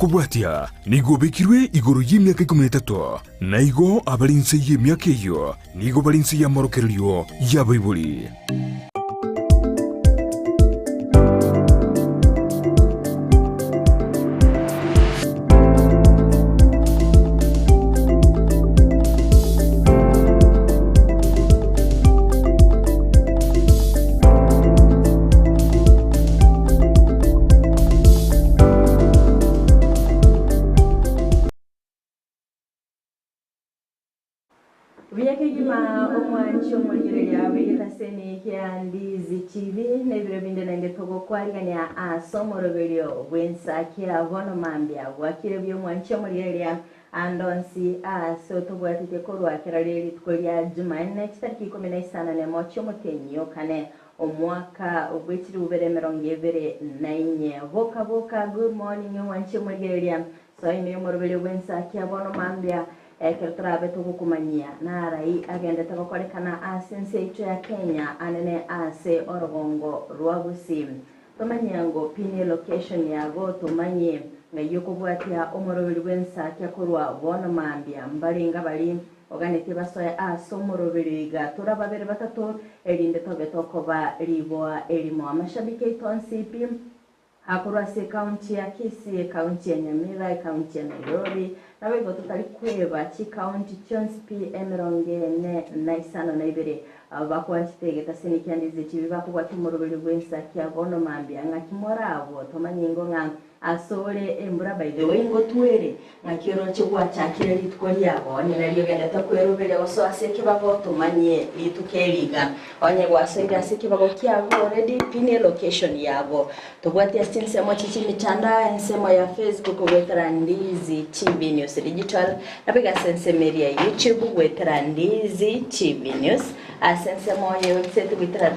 Kubwatia nigo bekirwe igoro y'imyaka 13 naigo abalinse y'imyaka iyo nigo balinse ya morokerio ya Bible. Vyakigima omwancho mulire yawe itaseni kia Ndizi TV nebiro binde nenge togo kwarigania asomoroberio wensakia vono mambia wakire byo mwancho mulire ya andonsi sotobwatite korwa kirareri tkolia Jumanne kitariki 17 ne mocho mutenyo kane omwaka obwechiri ubere merongevere nainye voka good morning mwancho mulire ya so ine moroberio wensakia vono mambia kertrabe to kumanyia na rai agenda tabakorekana asense ito ya Kenya anene ase orogongo rwabusi tomanyango pini location yago tomanye ngayoko bwatia omorobiri wensa kyakorwa bona mambia mbalinga bali oganete basoya asomorobiri ga turababere batatu erinde tobetokoba liboa elimo amashabike itonsipi akurase county ya Kisii, county ya Nyamira, county ya Nairobi na wego tutali kweba chi county chonspi emeronge ne naisano na ibere bakwantitege taseni Ndizi TV bakubwa tumurubiri wensa kya bono mambia ngakimorabo tomanyingo nga asole embura by the way ngo tuere ngakiro chigwa chakire litwali yabo ni naliyo genda takwerubere oso aseke babo tomanye litukeliga onye gwasaida aseke babo kyabo already pine location yabo tobwati asinse mo chichi mitanda ensemo ya Facebook wetara Ndizi TV News digital napiga sense media YouTube wetara Ndizi TV News asense mo ya website wetara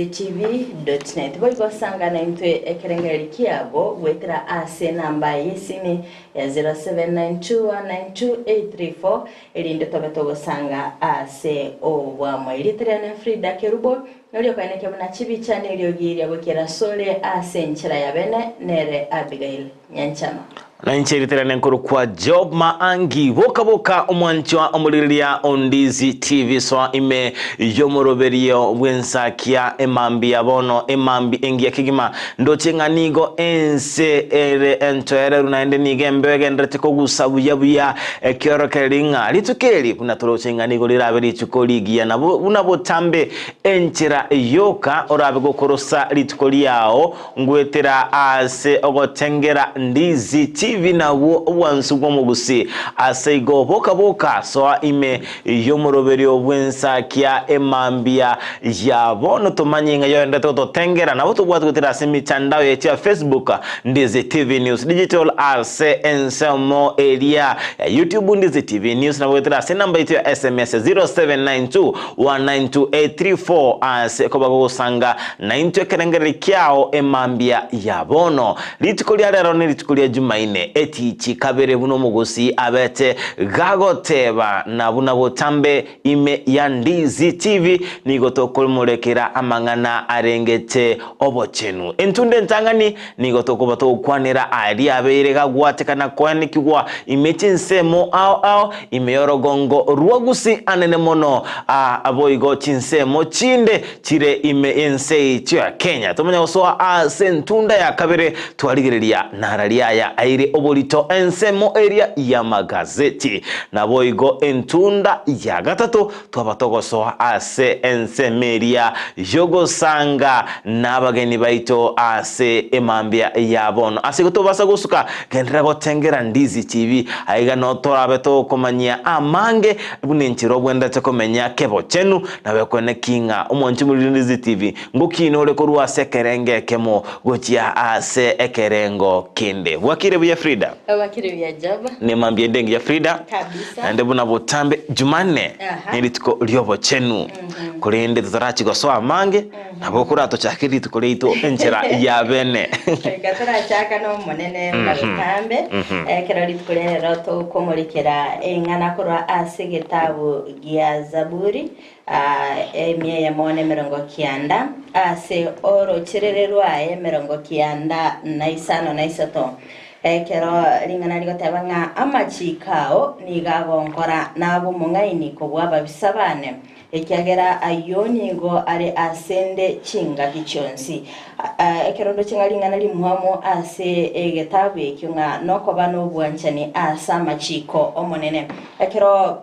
www.ndizitv.net boygo sanga na intwe ekerengeri kiabo wetara ase namba yesini ya 0792192834 elinde tobetogo sanga ase owa mwilitriane FRIDAH KERUBO nolio kaineke muna chibi chane iliogiri ya bukira sole ase nchira ya bene nere Abigael Nyanchama na nchiritirane nkuru kwa job MAANGI boka omwanchwa omuliriria Ndizi TV so ime yomoroberio wensakia emambi yabono emambi engia kigima ndochenganigo ense ere entoere runaende nigembe gendrete kogusabu yabuya ekyorokelinga litukeli kuna torochenganigo liraberi chukoligia nabo unabotambe enchira yoka orabe gokorosa litukoli yao ngwetera ase ogotengera Ndizi TV na wansu gomugusi aseigo boka so ime yomoroberio wensakia emambia yabono tomanyinga yoenda toto tengera na boto bwatu kutira simi chandao ya Facebook Ndizi TV News digital ase ensemo area YouTube Ndizi TV News na bwetira se namba itu ya SMS 0792192834 ase kobago sanga na intwe kerengere kyao emambia yabono litukolia lero ni litukolia Jumanne etichi kabere buno mugosi abete gagoteba na buna botambe ime ya Ndizi TV nigotokolmurekera amangana arengete obochenu entunde ntangani nigotokobato kwanera ali abeire gagwatekana kwanikigwa imechi nsemo ao imeyorogongo rwagusi anene mono aboigo chinsemo chinde chire ime ensei chia Kenya tomanya osoa sentunda ya kabere twaligereria naralia ya aire obolito ensemo area ya magazeti na boigo entunda ya gatatu twabatogosoa ase ensemeria yogo sanga nabageni baito ase emambia yabono ase gutobasa gusuka gendera gotengera Ndizi TV aiga no torabeto komanyia amange bunenchiro bwenda tekomenya kebo chenu nawe kwene kinga omonchi muri Ndizi TV ngukino ole korwa sekerenge kemo gochia ase ekerengo kinde bwakire ya Frida. Wakiri ya jaba. Ni mambia ndengi ya Frida. Kabisa. Na ndebu na botambe Jumanne. Nili tuko liobo chenu. Kulinde tutarachi kwa soa mange. Na bokura tochakiri tukule ito enchera ya bene. Gatara chaka no monene batambe. Kero litukule roto komulikira ngana kurwa ase gitabu gia Zaburi. Emia ya mone merongo kianda. Ase oro chirererwae merongo kianda na isano na isato. Kero lingana ligoteba nga amachikao nigagonkora nabo mungaini kobwaba bisabane ekyagera ayoni ngo ari asende chinga kichonsi kero ndo chinga lingana limuhamo ase egetabu ekyunga nokoba nobwanchani asa machiko omonene kero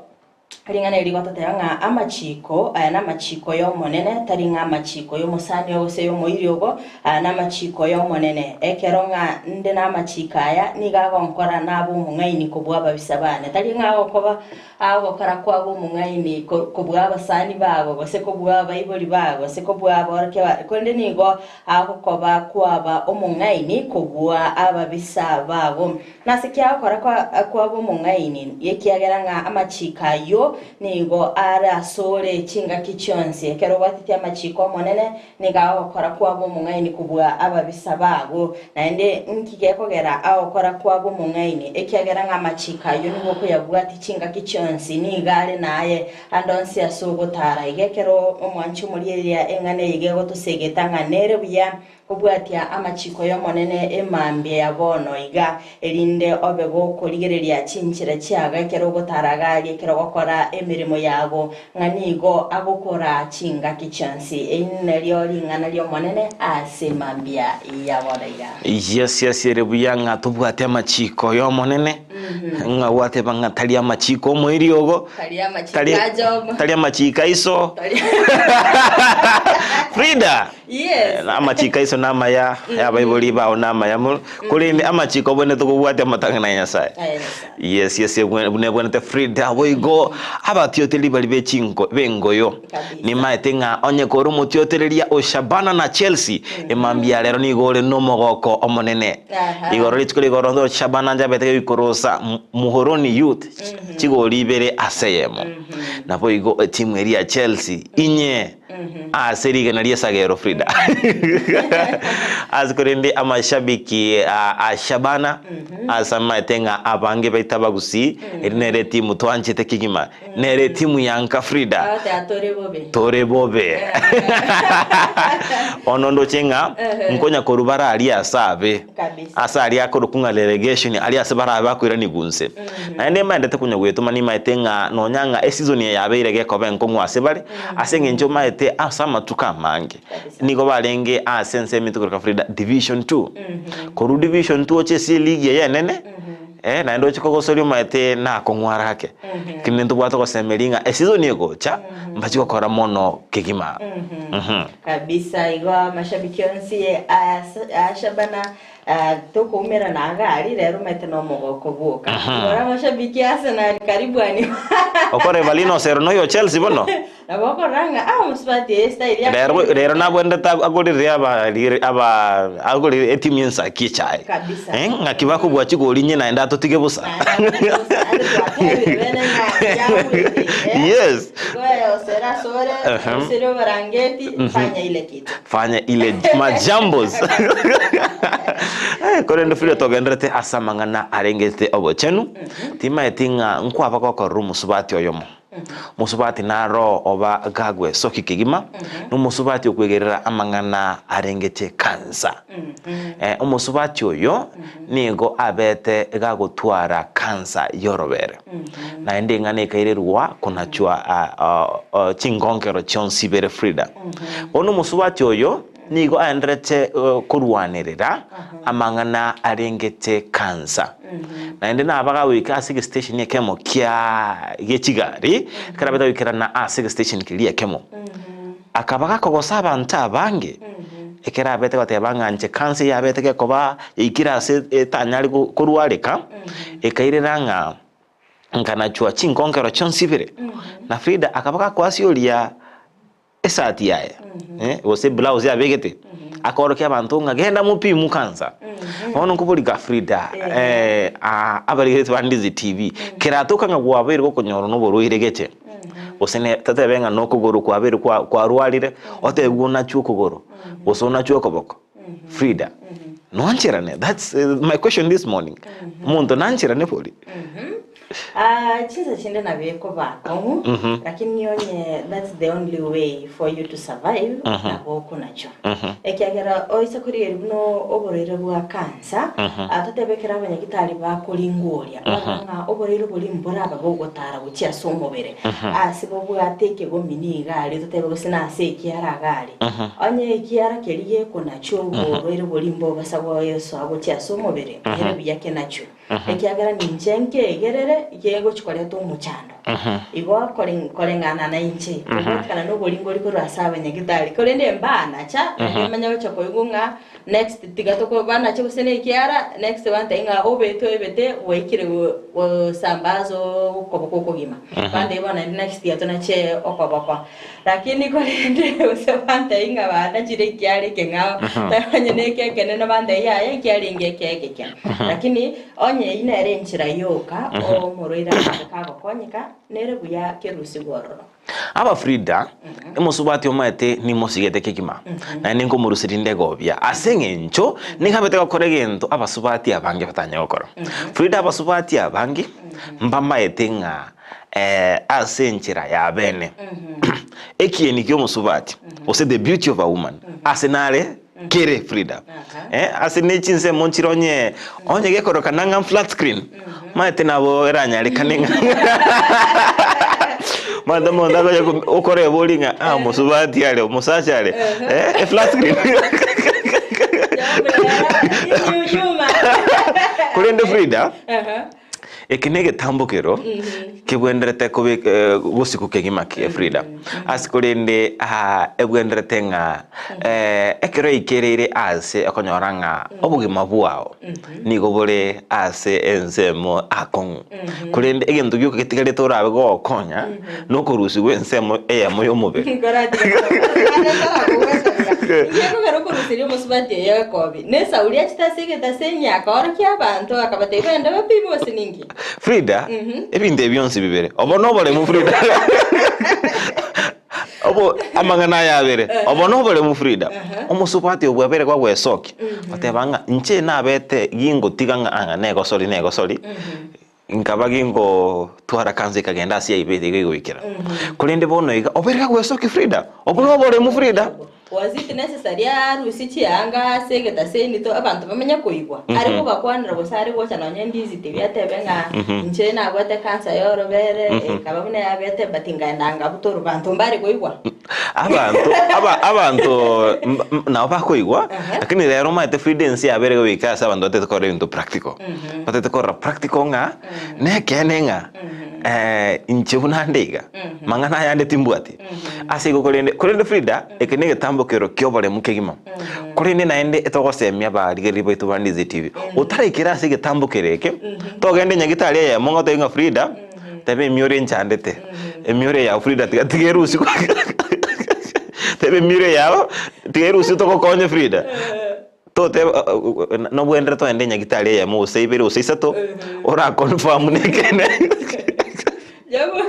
lingana ligototeba nga amachiko aya namachiko yo monene taringa amachiko yo musani yose yo moiryogo namachiko yo monene ekero nga nde namachika aya nigagonkora nabo mungaini kobwaba bisabane taringa okoba agokora kwabo mungaini kobwaba sani babo gose kobwaba iboli babo se kobwaba orkeba konde nigo agokoba kwaba omungaini kobwa ababisababo nasikya akora kwabo mungaini yekiagera nga amachika yo nigo ara sore chinga kichonse kero watiti amachiko monene niga okora kwabo mungaini kubwa ababisababo naende nkigekogera akora kwabo mungaini ekiagera nga amachika yo nigo kuyabwati chinga kichonse nigale naye andonsi asogotara igekero omwanchu mulieria engane igego tusegetanga nere buya kubwatia amachiko yo monene emambye yabono iga elinde obego koligereria chinchira chiaga kero gotaragali kero gokora emirimo yabo nganigo agokora chinga kichansi enelyo lingana lyo monene asemambya yabono iga yes rebuyanga tubwatia amachiko yo monene nga wate banga tali amachiko moiryogo tali amachika iso Frida yes amachika iso nama ya Bible ba nama ya mul kulinde amachiko bone to kubwate matangana ya sai yes bune te Frida we go abatio telibali be chinko bengoyo ni maetenga onye koru mutio teleria o Shabana na Chelsea emambia lero ni gole no mogoko omonene igoro litukule gorondo Shabana njabete ikorosa muhoroni youth chigoli ibere aseyemo napo igo timu eria Chelsea inye serige nalia sagero Frida azkurinde amashabiki a Shabana asama tenga abange baitabagusi nere timu twanchite kigima nere timu yanka Frida tore bobe onondo chenga nkonya korubara ali asabe asali akorukunga relegation ali asabara bakwira ni gunse na ende mandete kunya gwetu mani maetenga nonyanga season ya yabeire gekobe nkongwa asebali asenge ncho maete asama tuka mange niko balenge sense mituko Frida division 2 koru division 2 chesi league ya nene na ndo chiko solio maete na kongwara hake kinendo bwato ko semelinga season yego cha mbachiko kora mono kigima kabisa igwa mashabiki onsi Shabana toko umera na gari rero maete no mogoko buka ora mashabiki Arsenal karibu ani okore valino sero no yo Chelsea bono na boko ranga musipati esta ilia rero na bwenda ta agori agori etimu ENSAKIA chai kabisa ngakiba kubwa chigoli nye naenda totige busa yes sera sore sero barangeti fanya ile majambos kore ndo Frida togendrete asamangana arengete obochenu tima etinga nkwaba ko rumu subati oyomo musubati naro oba gagwe soki kigima numusubati okwegerera amangana arengete kansa umusubati oyo nigo abete gagotwara kansa yorobere na ende ngane kairerwa kunachwa chingongero chonsibere Frida onu musubati oyo nigo andrete kurwanirira amangana arengete kansa na ende na abaga wika asig station ya kemo kia gechigari karabeta wikira na asig station kilia kemo akabaga kogosaba nta bange ekera abete batebanga nche kansa ya abete ke koba ikira se tanyali kurwareka ekaireranga ngana chwa chinkongero chonsibire na Frida akabaga kwasi olia esati yae wose blouse ya begete akorokia abantu ngagenda mupimu kansa ono kubulika Frida abali kwa Ndizi TV kiratuka ngagwabere kokonyoro no boruhire gece osene tatebenga no kuguru kwabere kwa rwalire oteguna cyukuguru osona cyokoboko Frida nonchirane. That's my question this morning. Muntu nanchirane poli. Chinza chinde na beko bako lakini yonye that's the only way for you to survive na boko nacho ekyagera oisa kuri erino oborere bwa kansa atatebekera abanyagitari bakolingoria nga oborere buli mbora abagotara gukia somobere asibo bwateke gominiga ali tatebe sina sekiara gali onye kiara keriye konacho oborere buli mbo basabwa yeso agukia somobere ere biyake nacho ekyagera ninjenke gerere yego chikole to muchando igo kolengana na inche kana no bolingo liko rasaba nyagitali kolende mbana cha manya cha koyunga next tigato ko bana cha usene kiara next wanta inga obeto ebete wekire wo sambazo ko gima bande bana next ya tona che okoboko lakini kolende usabanta inga bana chire kiari kenga tanya neke kenena bande ya kiari ngeke lakini onye ina renchira yoka o moroira kago konyika nere buya kerusi gororo aba Frida emusubati omate ni mosigete kekima na ninko murusirinde gobya asengencho nikabete gakore gento abasubati abange batanya gokora Frida abasubati abange mbamba etenga asenchira ya bene ekieni kyo musubati ose the beauty of a woman asenale kere Frida asenechinse monchironye onye gekoro kananga flat screen mate nabo eranya lekanenga madamo ndago ukore bolinga musubati yale musacha yale flat screen kurende Frida ekinege tambokero kibwenderete kobe gusiku kegima ke Frida asikurende ebwenderete nga ekero ikerere ase akonyoranga obugima bwao nigobore ase ensemo akon kurende egento gyuko kitigale torabe go konya no korusi wensemo eyamo yomobe yego garo korusiri musubati yakobi nesa uri achitasege tasenya akora kyabantu akabate benda bapimo siningi Frida ebinde byonse bibere obonobole mu Frida obo amangana yabere obonobole mu Frida omusubati obwebere kwa wesoki batebanga nche nabete yingo tiganga anga nego soli nkabagingo twara kanze kagenda asiya ibete gigwikira kulinde bono iga obereka wesoki Frida obonobole mu Frida was it necessary arusi chianga segeta senito abantu bamenya koigwa ariko bakwanira bosari bocha na Ndizi tebyatebenga nche na gwate kansa yoro bere kababune yabete batinga ndanga butoro bantu mbari koigwa abantu na bakoigwa lakini rero mate freedom ya bere wikasa abantu batekore into practical batekora practical nga nekenenga inche bunandega mangana yande timbuati asigo kolende Frida ekenege tambokero kyobole mukegima kolende naende etogosemia bari geribo itu Ndizi TV utarikira asige tambokereke togende nyagitali ya mongo tenga Frida tebe miore nchandete emiore ya Frida tigerusi tebe miore yao tigerusi toko konye Frida tote no bwendre to ende nyagitali ya mo seibere usaisato ora confirm nekene Jabo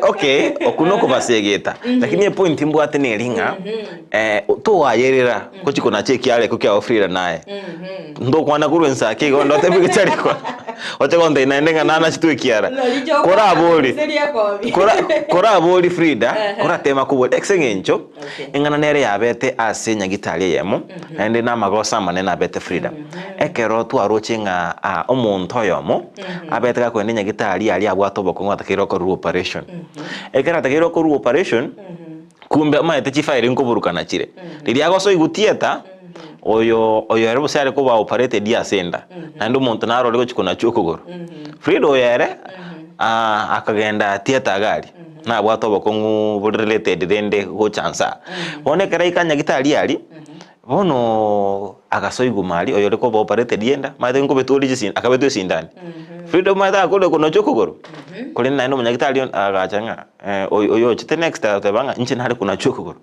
okay okunoko basegeta lakini point mbwate nelinga to wayerera kochi kona cheki yale kukya Frida naye ndo kwana kuru ENSAKIA ndo tebike chariko oche konde inaendenga nana chitu kiara kora aboli Frida kora tema kubo exengencho engana nere yabete asenya gitali yemo ende na magosa manena bete Frida ekero tu arochinga omuntu oyomo abete ka kwendenya gitali ali abwato boko ngatakiro ko operation ekera takiro ko operation kumbe maete chifaire nkoburukana chire riri agoso igutieta oyo yare busare ko ba operated ya senda nando umuntu naro liko chikona cyokogoro Frida oyere akagenda theater gari na bwato boko related dende go chansa one kera ikanya gitali ali bono akasoigu mali oyole ko operate dienda maithe ngo betuli jisin akabetu sindani Frida maithe akole kono chokogoro kole na ino munyagitali agachanga oyo chite next atabanga nche nari kuna chokogoro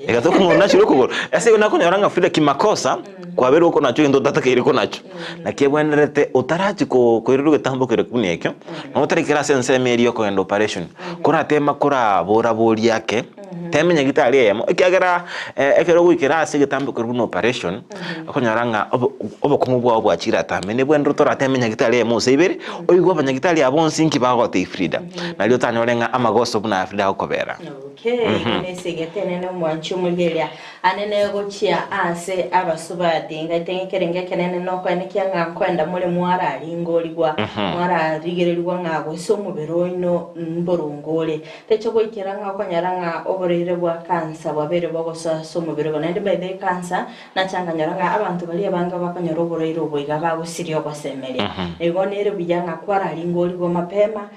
ekatoka ngona chokogoro ese unako nyoranga Frida kimakosa kwa bero uko nacho ndo tataka iriko nacho na kiebwenerete utarachi ko iriru getambo kire kunekyo no utarikira sense meri yoko end operation kora tema kora bora bori yake temenya gitali yemo ikiagera ekero gwikira ase getambo kire kun operation akonyoranga obo kumubwa obwachira tamene bwenro tora temenya gitali yemo seibere oigwa banyagitali abonsinki bagote Frida na lyo tanyorenga amagoso buna Frida okobera nesigete mwanchu mugelia anene gochia ase abasubati ngaitenge kerenge kenene noko enikyanga kwenda mule mwara lingolirwa mwara rigererwa ngago so mubero ino mborongole techo goikiranga kwanyaranga oborere bwa kansa babere bogosa so mubero bonende by the cancer na changanyaranga abantu bali abanga bakanyara oborere obwiga bagusirio kwasemelia egonere bijanga kwara lingolirwa mapema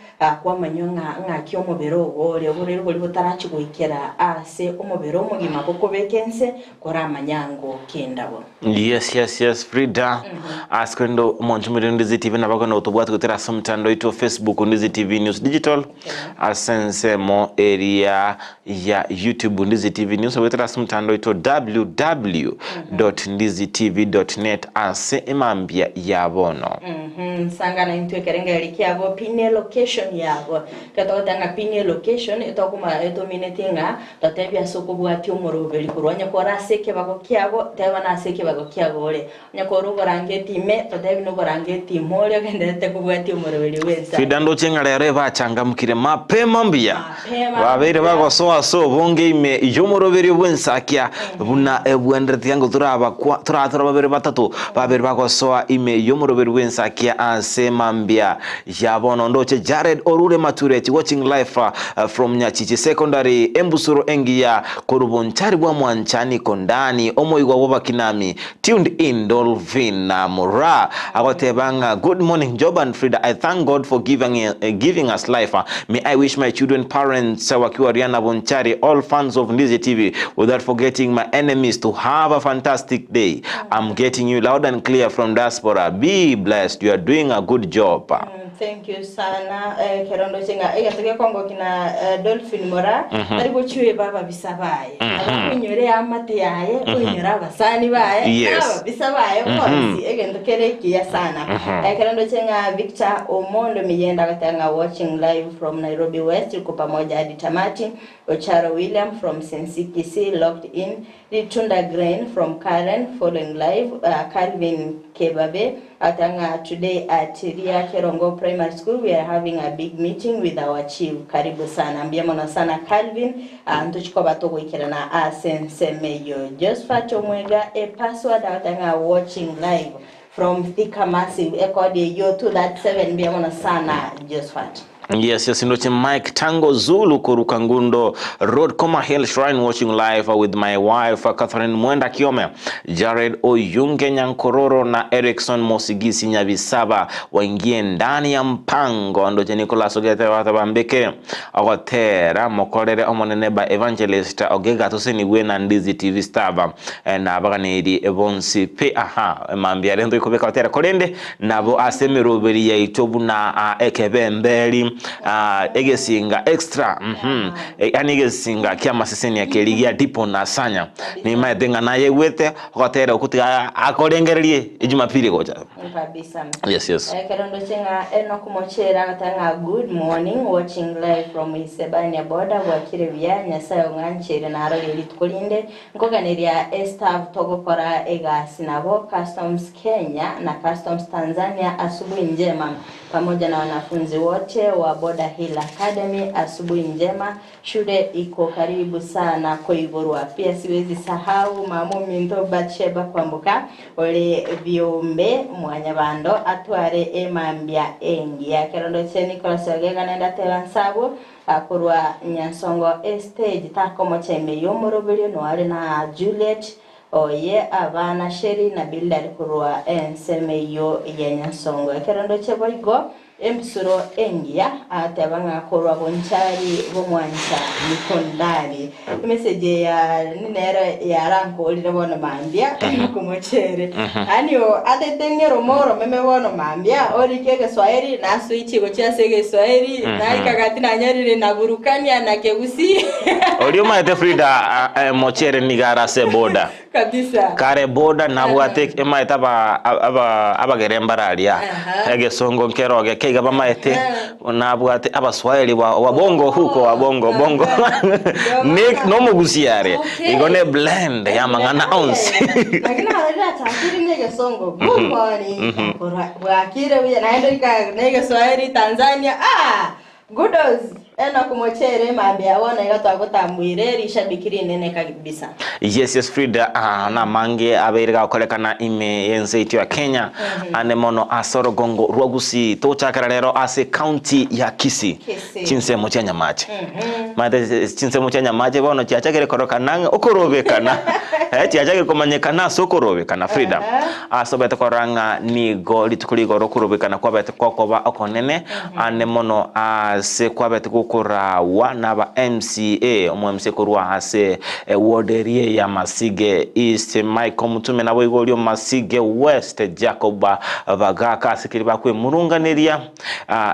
kwa manyonga ngakyo mubero obore oborere boli butarachi goikera ase omubero omugima kokobekense kora manyango kendabo. Yes Frida askwendo monchumire Ndizi TV nabakona utobwatu kutera somtando ito Facebook Ndizi TV News Digital asense mo area ya YouTube Ndizi TV News wetera somtando ito www.ndizitv.net ase imambia yabono sangana into kerenga likiabo pine location yabo katotanga pine location itokuma etominetinga tatebya soko bwati umurubeli kurwanya kora seke bagokiabo teba na seke bagokiabo ole nyakoro borangeti me tatebi no borangeti mole kendete kubwati umurubeli wensa Fidando chenga lere bachangamukire mapema mbia babere bagosoa so bonge ime yomurubeli wensakia buna ebwendreti yango turaba babere batatu babere bagosoa ime yomurubeli wensakia ase mambia yabono ndoche Jared Orure Matureti watching live from Nyachichi Secondary Embusuro Engia Kerubo nchari bwa mwanchani kondani omoigwa woba kinami tuned in Dolphin na Mura agotebanga good morning Job and Frida. I thank God for giving us life. May I wish my children parents wakiwa Riana Bonchari all fans of Ndizi TV without forgetting my enemies to have a fantastic day. I'm getting you loud and clear from diaspora. Be blessed. You are doing a good job. Thank you sana kerondo chenga egatoke kongo kina Dolphin Mora ari bochuye baba bisabaye abakunyore amate yaye kunyora abasani baye aba bisabaye konsi egendo kereki ya sana kerondo chenga Victor Omondo miyenda katanga watching live from Nairobi West uko pamoja hadi tamati Ocharo William from Sensikisi locked in Litunda Grain from Karen following live Calvin Kebabe atanga today at Ria Kerongo Primary School. We are having a big meeting with our chief. Karibu sana mbiamono sana Calvin ntuchikoba toko ikirana asense meyo Josephat Omwega a password atanga watching live from Thika Massive ekode yo to that 7 mbiamono sana Josephat. Yes, Ndoche Mike Tango Zulu Kuruka Ngundo Road Koma Hill Shrine watching live with my wife Catherine Mwenda Kiome, Jared Oyunge Nyankororo na Erickson Mosigisi Nyabisaba waingie ndani ya mpango. Ndoche Nicolas Ogete watabambeke agotera mokorere omoneneba evangelist Ogega Toseni wena Ndizi TV staba na abaganiri ebonsi pe mambia rendo ikobeka watera kolende nabo asemeroberi ya itobu na ekebemberi egesinga extra yani egesinga kia maseseni ya keligia dipo na sanya ni maedenga na yewete okatera okuti akorengererie ejumapili gocha kabisa. Yes kerondo chenga enokumochera katanga good morning watching live from Isebania border wakire bya nyasayo nganchere na arali litukolinde ngoganeria staff togokora egasi nabo customs Kenya na customs Tanzania asubuhi njema pamoja na wanafunzi wote wa Border Hill Academy asubuhi njema. Shule iko karibu sana kwa Ivorua. Pia siwezi sahau mamumi ndo Batsheba kwambuka ole viombe mwanyabando atware emambia engi ya kerondo cheni kwa sogega nenda telansabu akurwa Nyansongo stage tako mocheme yomorobelio no ale na Juliet oye abana sheri na bildari kurwa ensemeyo ya Nyansongo ekerando cheboigo emisoro engia atabanga kurwa bonchari bomwancha mikondari message ya ninere ya ranko lire bono mambia kumochere anio adetengero moro meme bono mambia orikege Swahili na switch gocha sege Swahili na ikagati na nyarire na burukania na kegusi Olio maete Frida mochere nigara se boda kabisa kare boda na bwate emaeta aba gerembaralia ege songo nkeroge keiga bamaete na bwate aba Swahili wa bongo huko wa bongo Nick no mugusiare igone blend ya mangana once lakini hada takiri nege songo good morning wakire uya naenda nege Swahili Tanzania goodos ena kumochere mambia wona igato agotambwire rishabikiri nene kabisa. Yes Frida na mangi abeirga kolekana ime yenseiti ya Kenya ane mono asoro gongo rwagusi tochakara rero ase county ya Kisii chinse mocha nyamache mate chinse mocha nyamache bono chiachakere korokana okorobekana chiachake komanyekana sokorobekana Frida asobete koranga ni goli tukuli goro korobekana kwa bete kokoba okonene ane mono ase kwa bete kukura wana ba MCA omwemse kurwa ase woderie ya Masige East Michael Mutume na boigolio Masige West Jacob bagaka sikiri bakwe murunganiria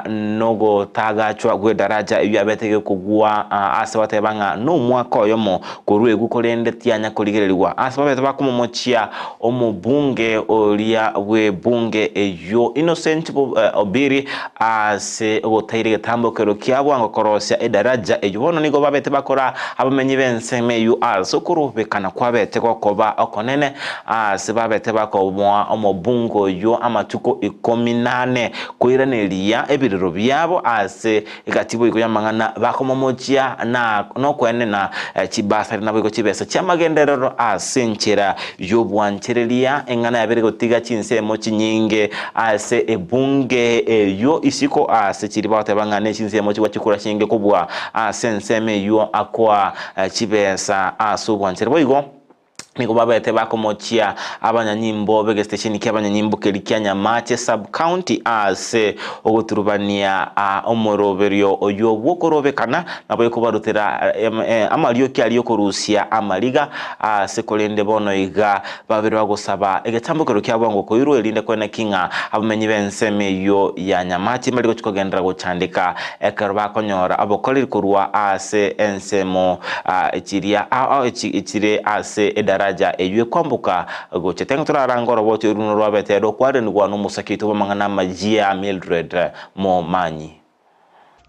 nogo tagachwa gwe daraja iyo abetege kugwa ase batebanga no mwaka oyomo kurwe gukorende tianya kurigererwa ase babete bakumomochia omubunge olia we bunge eyo Innocent Obiri ase otaire getambo kero kyabwango korosia edaraja eyo bono nigo babete bakora abamenyi benseme yu asokuru bekana kwa bete koba okonene ase babete bakobwa omobungo yo amatuko 18 koiraneria ebiriro byabo ase igatibo ikuyamangana bakomomochia na nokwene na chibasa na biko chibesa chamagenderero ase nchera yo bwanchereria engana yabere gotiga chinse mochi nyinge ase ebunge yo isiko ase chiribate bangane chinse mochi wachikura shinge kubwa ase nseme yo akwa chibesa aso bwanchero boigo niko babete bakomochia abanyanyimbo bege station ky'abanyanyimbo kerikia Nyamache sub county ase ogoturubania omoroberio oyo wokorobekana nabo kubarutira amalio kyali yokorusia amaliga ase kolende bono iga babero bagosaba egetambukero kyabwango koyiro elinde kwena kinga abamenyi benseme yo ya Nyamache maligo chikogendera gochandika ekarba konyora abokoliri kurwa ase ensemo echiria echire ase edara ewe kwambuka gochetenga turarangoro bote runo rwabete do kware ndwa no musakito bamangana majia Mildred Momanyi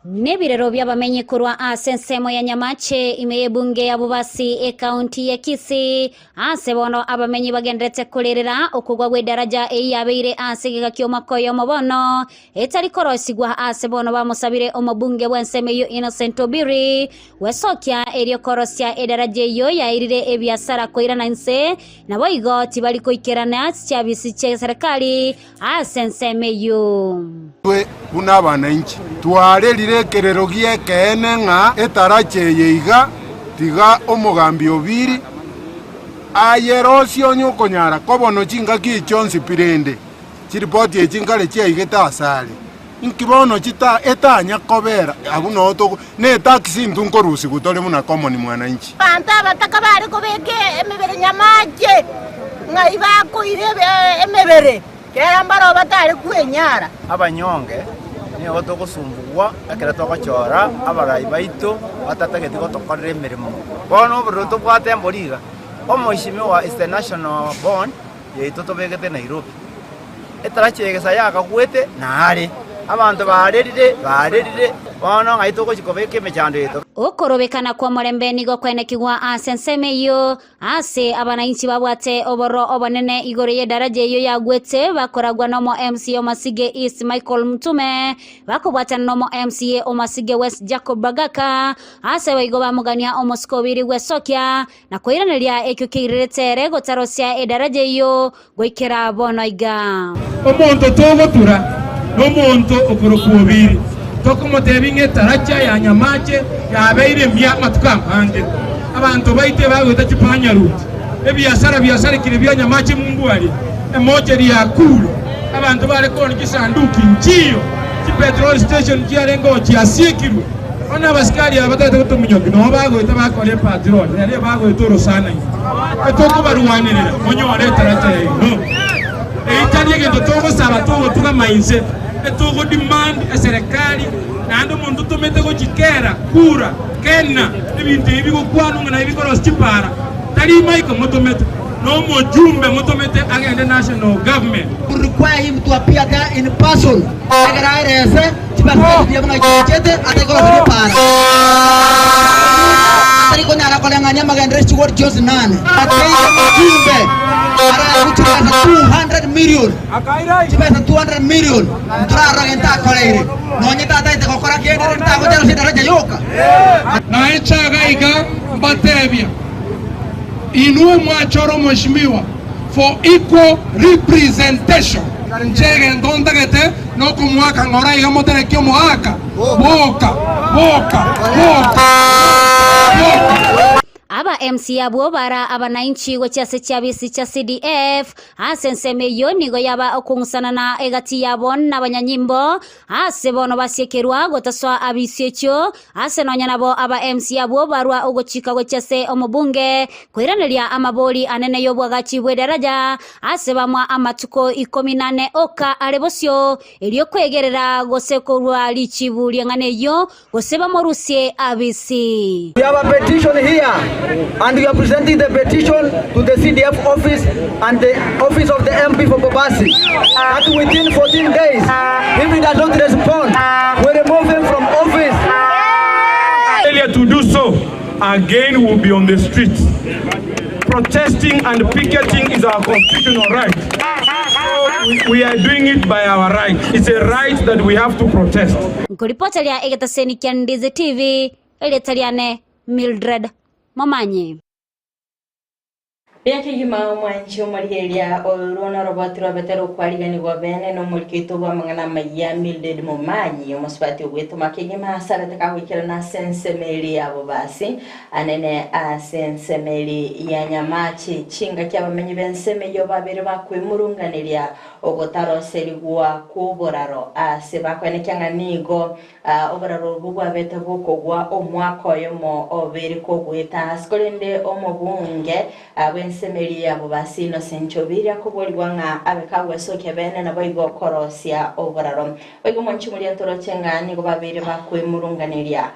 Nebirero by'abamenyi kurwa asensemo ya Nyamache imeye bunge ya Bubasi county ya Kisii ase bono abamenyi bagendetse kulerera okugwa gwe daraja eyabeire asegeka kyomakoyo mobono etali korosigwa ase bono bamusabire omubunge bwensemeyo Innocent Obiri wesokya eriyo korosia edaraja yo yairire ebyasara koirana nse nabo igoti bali koikerana cyabisi cye serikali asensemeyo we kuna bananchi twarerire kerero giekene nga etarache yeiga tiga omugambi Obiri ayerosio nyokonyara kobono chinga kichonsi pirende chiripoti echingale chiaigeta asali inkibono chita etanya kobera abuno to ne taxi ndunkorusi gutole muna common mwananchi banta bataka bari kobeke emebere Nyamache ngaiba ko irebe emebere kera mbaro batari kwenyara abanyonge ni oto kusumbugwa akira tokachora abarayi baito batatageti gotokorera emirimo bono buruto bwatemboriga omoishimi wa international bond yeito tobegete Nairobi etarachegesa yakagwete nare abantu barerire bono ngaito gochikobeke mechando yeto okorobekana kwa morembeni go kwenekigwa asensemeyo ase abananchi babwate oboro obonene igoreye daraja yo yagwete bakoragwa nomo MCA Masige East Michael Mutume bakobwata nomo MCA Masige West Jacob Bagaka ase baigo bamugania omoskobiri gwesokya na koiraneria ekyo kiretere gotarosia edaraja yo goikera bono iga omonto togotura nomonto okorokuobiri tokomo tebinge taracha ya Nyamache yabeire myama tukampande abantu baite bagota chipanya ruti biashara kilibya Nyamache Mungu ali emoja ya kulu abantu bale koni kisanduki nchiyo ki petrol station kialengo kiasikirwe ona basikali abatete kutumunyoki no bago itabakole petrol yale bago itoro sana etoko baruwanirira monyo waleta rata no eitali ngendo toko saba toko tuka mainse etoko demand serikali nando muntu tumete ko chikera kura kena ibintu ibiko kwanu na ibiko rostipara tali maiko motomete no mojumbe motomete agenda national government we require him to appear there in person agara rese tibaka dia mangajete atakora para atari ko nyara ko nganya magendre chiwor Jones nane atei mojumbe ara kuchika 200 million chibesa 200 million trara genta koleire no nyita taite ko kora kende nta ko jalo sidaraja yoka na echaga ika batebia inue mwachoro mheshimiwa for equal representation njege ndonda gete no kumwaka ngora iga motere kyo mwaka boka aba MC abo bara abananchi gochase chabisi cha CDF asenseme yonigo yaba okungsana na egati yabon n'abanyanyimbo asebono basyekerwa gotaswa abisyecho asenonya nabo aba MC abo barwa ugochika gochase omubunge kwiranirya amaboli anene yobwagachi bwedaraja asebamwa amatuko 14 oka alebosyo elyo kwegerera gosekorwa lichibuli nganeyo goseba morusye abisi. We have a petition here and we are presenting the petition to the CDF office and the office of the MP for Bobasi that within 14 days, if he does not respond, we remove him from office. Failure to do so, again will be on the streets. Protesting and picketing is our constitutional right. We are doing it by our right. It's a right that we have to protest. Nkuripotalia egetaseni kya Ndizi TV, eletaliane Mildred Mamanye. Yake yuma mwanchi omaligeria olona roboti robetero kwaligani gobene no mulkito bwa mangana mayami Mildred Mamanye omuswati ogweto makegema sala takawikira na sensemeli abo basi anene a sensemeli ya Nyamache chinga kyabamenyi benseme yo babere bakwemurunganiria ogotaro seligwa kuboraro asebakwane kyanga nigo oboraro bugwa bete bukogwa omwaka yomo obere kogweta askolende omobunge semeli abo basi no senchobiri akoboliwa nga abekawe soke bene na boigo korosia oboraro boigo monchi muri antoro chenga ni go babiri bakwemurunganiria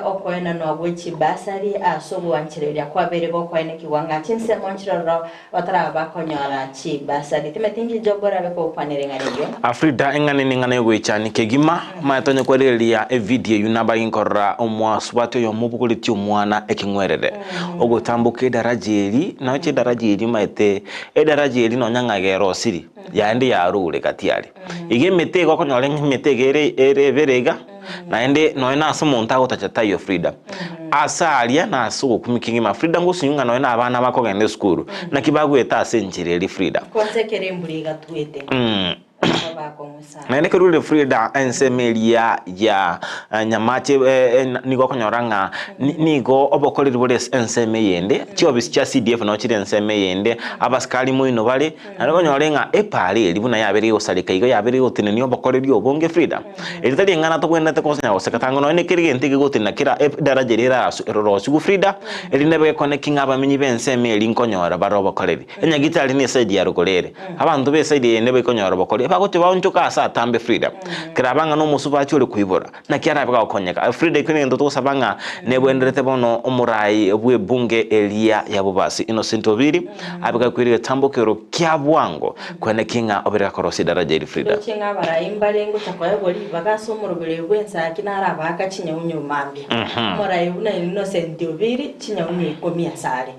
okoena no bwechi basari asobo wanchireria kwa bere bokoene kiwanga chinse monchiroro batara bakonyora chi basari timetingi jobora beko kwanere ngariyo Afrida engane ningane gwechani kegima matonye kwereria e video yunaba inkorra omwaswato yo mubukuliti omwana ekingwerere ogotambuke darajeri na darajeri maite darajeri no nyangagero siri yandi yarure katiari igimete ko konyore ngimete gere ereverega naende no na sumonta gotachata yo Frida asalia na so kumikingima Frida ngusunyunga no na abana bakogende school na kibagweta asenjireri Frida konsekere mburiga twete Nene kerule Frida ensemelia ya Nyamache nigo konyoranga nigo obokolere bole enseme yende chiobisi cha CDF no chire enseme yende abaskali muino bale nariko nyorenga epale libuna yabere osalika igo yabere otineni obokolere obonge Frida elitali ngana to kwenda te konsenya osekatango no ne kirige ntege gotina kira darajerera rosu Frida elinebe connecting abamenyi benseme elinkonyora baro obokolere enyagitali ni side ya rukolere abantu be side yende bekonyora obokolere bagote baunchuka asa tambe Frida kirabanga no musubachi uri kuibora na kiara baka okonyeka Frida kwene ndo to sabanga nebwenderete bono omurai obwe bunge elia ya bobasi Innocent Obiri abika kwirire tambokero kyabwango kwene kinga obera korosi daraja Frida kinga barayimbale ngo takoye boli bagaso murobere bwensa kinara baka chinyunyu mambi murai una Innocent Obiri chinyunyu komia sale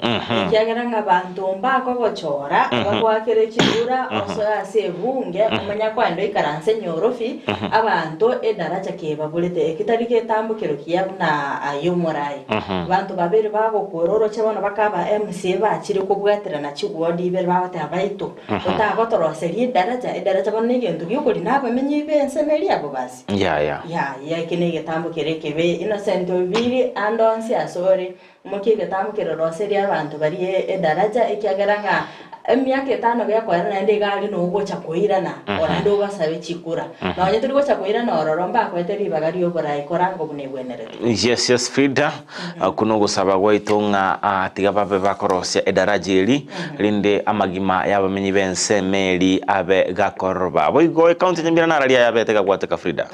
kyageranga bantu mbako bochora bakwakere chibura oso ase bunge umanya kwa ndo ikaranse nyorofi abantu edaraja keba bulete kitarike tambukiro kiyabuna ayomorai bantu babiri babo kororo chabona bakaba MC bakiri kubwatira na chigwodi ibere babate abaito utagotoroseri edaraja bonige ndu yukuri nabo menye bensemeri abo basi ya kine getambukire kebe innocent obiri andonsi asore mukiga tamukiro roseri abantu bari edaraja ikiagaranga emyaka 5 byakora na ndegali no gocha kuirana orando basabe chikura na onye turi gocha kuirana ororomba kweteri bagari obora ikorango bunebwenere. Yes Frida kuno gusaba gwaitunga tiga babe bakorosia edaraja eri rinde amagima yabamenyi bense meri abe gakorba boigo county Nyamira naralia yabetega gwateka Frida.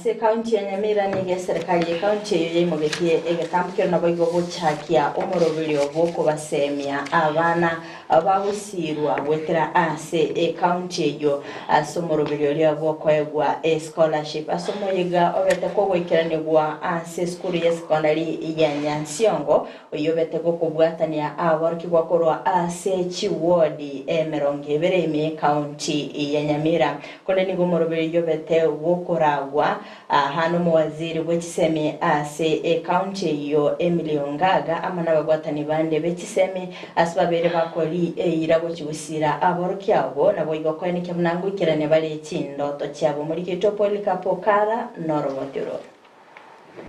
Se county ya Nyamira ni serikali county yemogetie egetambukiro na boigo gochakia omorobirio boko basemia abana abahusirwa wetera ase county yo asomorobirio lya boko egwa scholarship asomoyiga obete ko gwekeranirwa ase school ya secondary ya Nyansiongo oyobete ko kubwatania abarki gwakorwa ase chiwodi emerongevere ime county ya Nyamira kone ni gomorobirio yobete wokoragwa hano mu waziri w'ekisemi ase county yo Emiliongaga amana bagwatani bande bekisemi asbabere bakoli irabo kibusira aboroki abo nabo igokwane kemnangu ikirane bali ekindoto cyabo muri Kitopolika Pokara Noromotiro.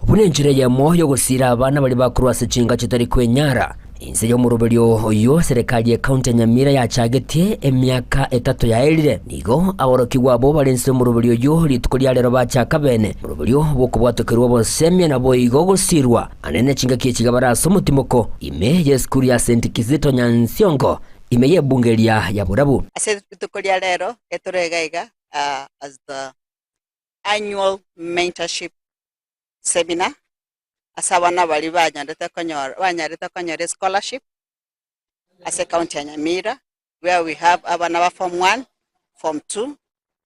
Bunenjire ya moyo gusira abana bali bakurwase cinga kitari kwenyara inse yo muruberio oyo serikali ya county ya Nyamira yacagetie emyaka 3 yaelire nigo aboroki gwabo balense muruberio yo litukulia lero bacaka bene muruberio bokubwatokerwa bosemya nabo igo gusirwa anene cinga kikigabara somutimoko ime yeskuri ya St. Kizito Nyansiongo ime yebungelia ya burabu ase litukulia lero eturegaiga as the annual mentorship seminar asabana bali banyareta konyora scholarship as a county ya Nyamira where we have abana ba form 1 form 2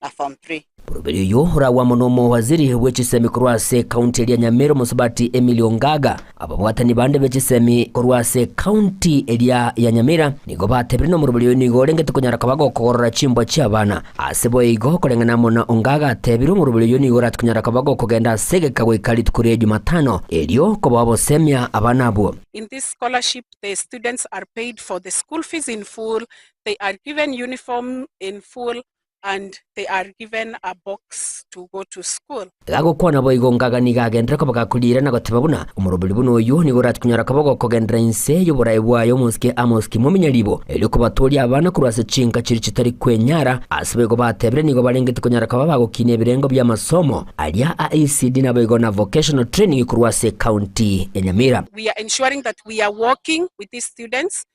na form 3. Muruberio yo rawa monomo waziri w'ekisemi kurwase county ya Nyamira musubati Emiliongaga ababwatani bande b'ekisemi kurwase county ya Nyamira nigo batebire no muruberio nigo rengete kunyara kabago korora chimbo cy'abana asebo igo korengana mona Ongaga atebire muruberio nigo ratkunyara kabago kugenda segeka gwikali tukuriye Jumatano elio ko babo semya abana abo. In this scholarship the students are paid for the school fees in full, they are given uniform in full and they are given a box to go to school. Gago kwana boigo Ngaga ni gagendera ko bagakulira na gotebabuna umurubiri buno yo ni goratkunyara kabago kogendera inse yo buraibwa yo amoski muminyaribo eli ko batoli abana kurwase cinka kiri kitari kwenyara asibego batebre nigo barengete kunyara kabago kine birengo bya masomo alia AICD na boigo na vocational training kurwase county ya Nyamira. We are ensuring that we are working with these students,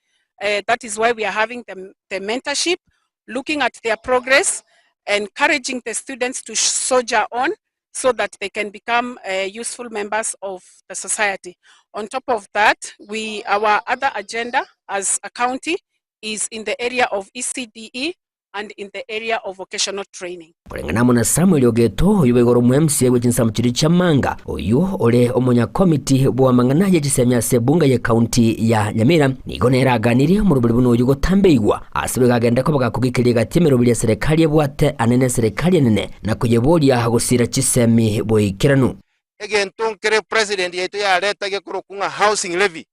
that is why we are having the mentorship, looking at their progress, encouraging the students to soldier on so that they can become useful members of the society. On top of that, our other agenda as a county is in the area of ECDE and in the area of vocational training. Kulingana na Samuel Ogeto yubegoro mu MCA w'kinsamu kiri chamanga oyo ole omonya committee bwa mangana yegisemya sebunga ye county ya Nyamira nigo neraganire mu rubiri buno yugo tambeigwa asibega agenda ko bagakugikiriye gatemero bya serikali bwate anene serikali nene na kuyebolia hagusira kisemi boikiranu egento nkere president yetu ya leta ge kurukunga housing levy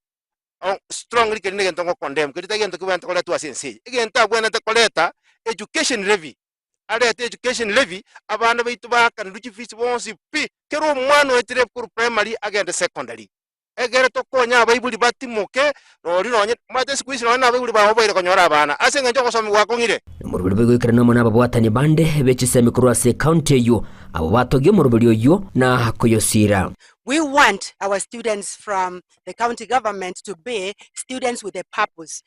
strongly kiri ngento ngo condemn kiri tagento kubanta koleta wasensi egento abwana ta koleta education levy alete education levy abana baitu bakanduki fees bonsi pi kero mwana wetire ku primary agenda secondary egere to konya abaibuli batimoke rori nonye mate squeeze nona abaibuli bahobaire konyora abana asenga njoko somi wakongire mu rubiri rw'ikirana mona babwatani bande bekisemi kurwase county yo abo batogiye mu rubiri yo na kuyosira. We want our students from the county government to be students with a purpose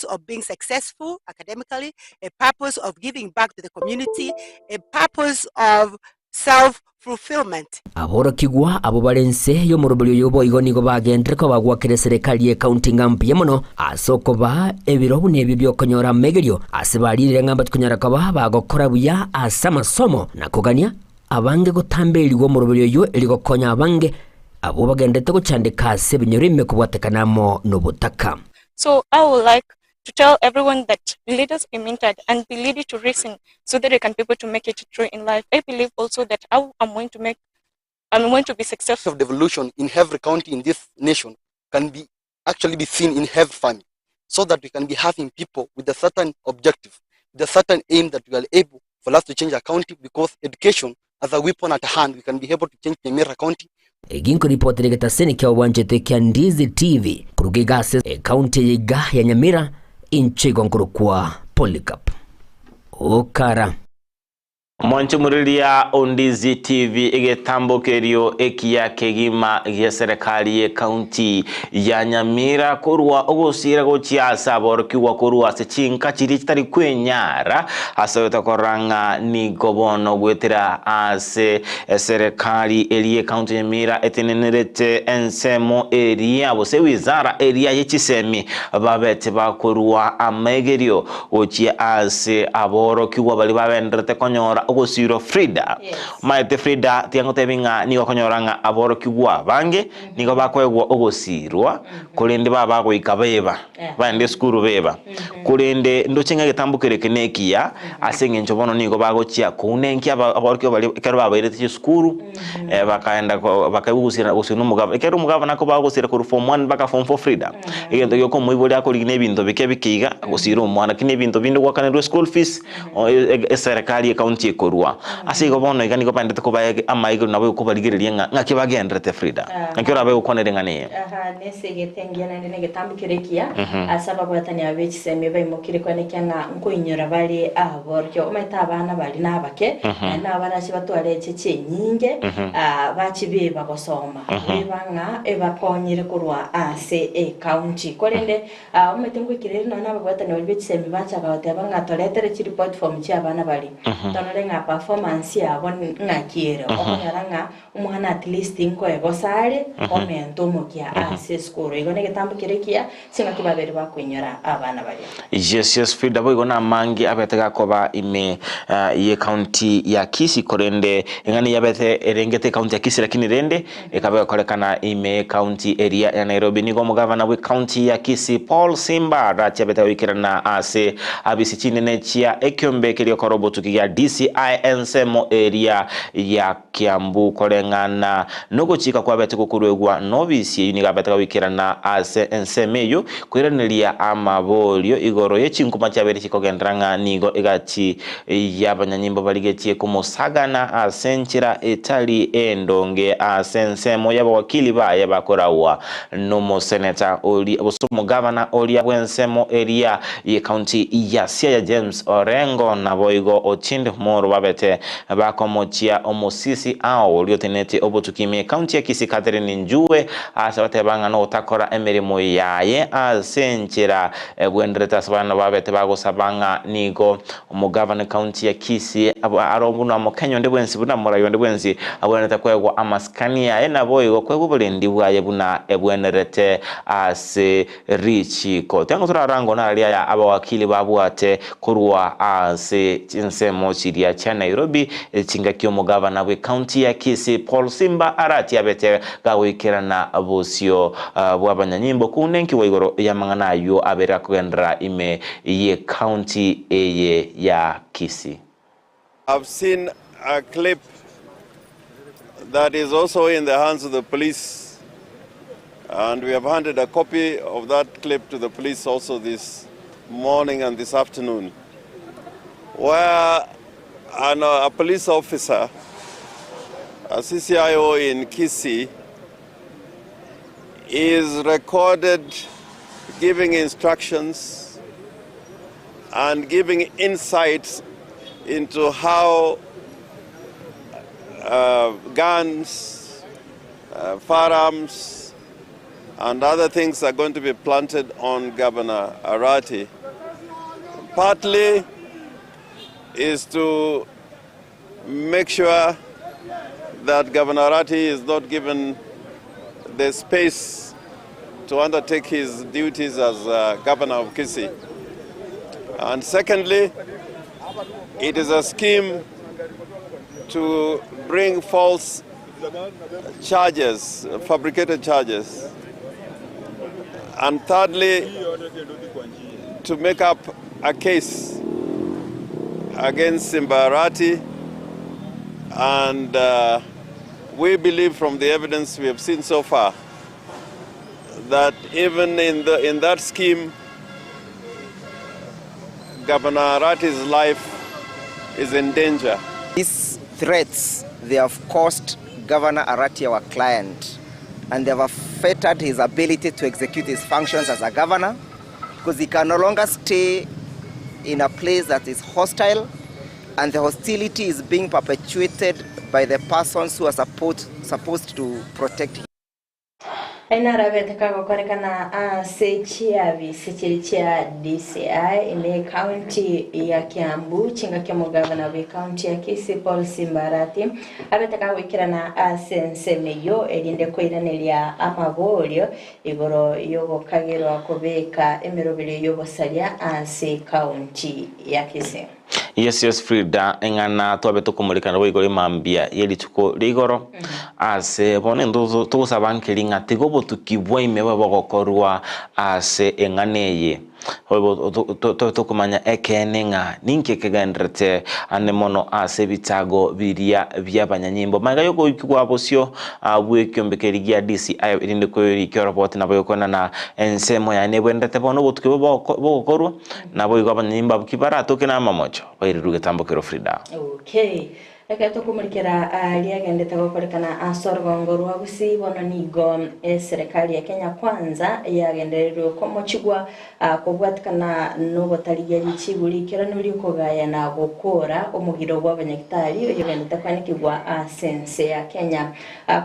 of being successful academically, a purpose of giving back to the community, a purpose of self-fulfillment. Aboro kigwa abo balense yo mu rubiri yo boigo nigo bagendere ko bagwakire serikali ye county ngampi yemono asoko ba ebirobu ne bibyo konyora megerio asibalire ngamba tukunyara kaba bagokora buya asama somo nakugania abange gutambelirwa mu rubiri yo eligo konya abange abo bagendete gucandika se binyurime kubwatekanamo n'ubutaka. So I would like to tell everyone that lead us be mentored and be leading to reason so that they can be able to make it through in life. I believe also that I'm going to be successful. Of devolution in every county in this nation can be actually be seen in every family, so that we can be having people with a certain objective, with a certain aim that we are able for us to change our county, because education as a weapon at hand, we can be able to change Nyamira County. Eginko ripoti gĩtaseni kĩa wanjete kĩa Ndizi TV kurugiga county yiga ya Nyamira inchigo nkurukwa Polycarp Okara Mwancho muriria Ndizi TV igetambukirio ekia kegima gya serikali ye county ya Nyamira kurwa ogosira gochiasa borkiwa kurwa se chinka chiri kitari kwenyara asaweta koranga ni gobono gwetira ase serikali eliye county ya Nyamira etenenerete ensemo area bose wizara area yechisemi babete bakurwa amegerio ochia ase aborokiwa bali babendrete konyora ogosiro FRIDAH maete FRIDAH tiango tebinga nigo konyoranga aborokiwa bange nigo bakwegwa ogosirwa kulinde baba goika beba bande skuru beba kulinde ndochenga gitambukire kenekia asenge nchobono nigo bagochia kunenki aborokiwa bali kero baba irete skuru bakaenda bakabugusira gusino mugaba kero mugaba nako bagosira ku form 1 baka form 4 FRIDAH igendo yoko muiboli akoligine ebinto bikiga gusira umwana kine ebinto binde gwakanirwe school fees serikali county korwa asigo bono igani ko pandete ko baye amayigo nabo ko baligiriye ngaki bagendrete FRIDAH ngakira baye ukonere ngane nesege tengiana nenge tambikirekia asaba bwatani abechiseme bayimukire kwanekya nko inyora bali aboryo ometa abana bali nabake na barashi batwaleche chenyinge bachibiba gosoma bibanga ebakonyire kurwa ase county korende omete ngwikire no nabagwatani abechiseme bachaga batebanga toletere chi report form chi abana bali tonorenga performance yabo ngakire okonyaranga umwana at least inko egosare omento mokia ase school igone getambukirekia singa kibabere bakwinyora abana bali yes FRIDAH boy gona mangi abetega koba ime ye county ya Kisii korende ngani yabete erengete county ya Kisii lakini rende ekabe kolekana ime county area ya Nairobi nigo mugavana we county ya Kisii Paul Simba rati abete wikirana ase abisi chinene chia ekyombe kelio korobo tukiya DCI ensemo area ya Kiambu kolengana nogo chika kwa bete kukurwegwa novisi uniga bete wikirana ase ensemeyo kwirenelia amabolio igoro yechinkuma chabere chikogendrang nigo igachi yabanyanyimbo baligetiye kumusagana asenchira etali endonge asensemo y'abawakili baye bakorawa no senator oli obusumu governor oli abwensemo area ye county ya Siaya James Orengo na boigo ochinde moro babete bakomochia omosisi ao liotenete obutukime county ya Kisii Catherine Njue asabate banga no takora emirimo yaye asenchira bwendreta sabana babete bagosabanga nigo umugavana county ya Kisii arobuna amokenyo ndebwensi buna morayo ndebwensi aboneta kwegwa amaskania ena boyigo kwegwa bulendi bwaye buna ebwenerete ase richi ko tango turarango na alia ya abawakili babwate kurwa ase nsemo chiria cha Nairobi chingakyo mugavana we county ya Kisii Paul Simba arati abete gawikirana abosio bwabanyanyimbo kunenki waigoro yamangana yo abera kugendra ime ye county eye ya Kisii. I've seen a clip that is also in the hands of the police, and we have handed a copy of that clip to the police also this morning and this afternoon, where a police officer, a CCIO in Kisii, is recorded giving instructions and giving insights into how guns, firearms, and other things are going to be planted on Governor Arati. Partly is to make sure that Governor Arati is not given the space to undertake his duties as governor of Kisii. And secondly, it is a scheme to bring false charges, fabricated charges. And thirdly, to make up a case against Simbarati, and we believe from the evidence we have seen so far that even in that scheme, Governor Arati's life is in danger. These threats, they have cost Governor Arati, our client, and they have affected his ability to execute his functions as a governor, because he can no longer stay in a place that is hostile, and the hostility is being perpetuated by the persons who are supposed to protect him. Aina kago korekana sechiavi sechiria DCI ine county ya Kiambu chinga kya mugavana we county ya Kisii Paul Simbarati abetaka wikirana sensemeyo elinde koiranelia amabolyo igoro yogo kagero akobeka emerobere yogo salya ase county ya Kisii. Yes, FRIDAH engana twabeto kumulikana boigore mambia yeli tuko ligoro ase bone ndozo tusa bankiringa tigobo tukibwa imewe bogokorwa ase enganeye hobo to kumanya ekenenga ninke kegendrete anemono ase bitago biria byabanyanyimbo manga yoko ikwa bosyo abwe kyombekerigia DCI irinde ko iri report na boyokona na ensemo ya nebwendete bono botukibo bogokorwa na boyiko abanyanyimba bukibara tokena mamocho bairuge tambokero FRIDAH. Okay. Eka tukumurikira liagendete gukorekana asorgongo rwagusi bono nigo serikali ya Kenya kwanza yagendererwo ko mochigwa kugwatikana no tarigiari chigurikira nuri kogaya na gukora omugiro gw'abanyagitari yagendete kwanikigwa sense ya Kenya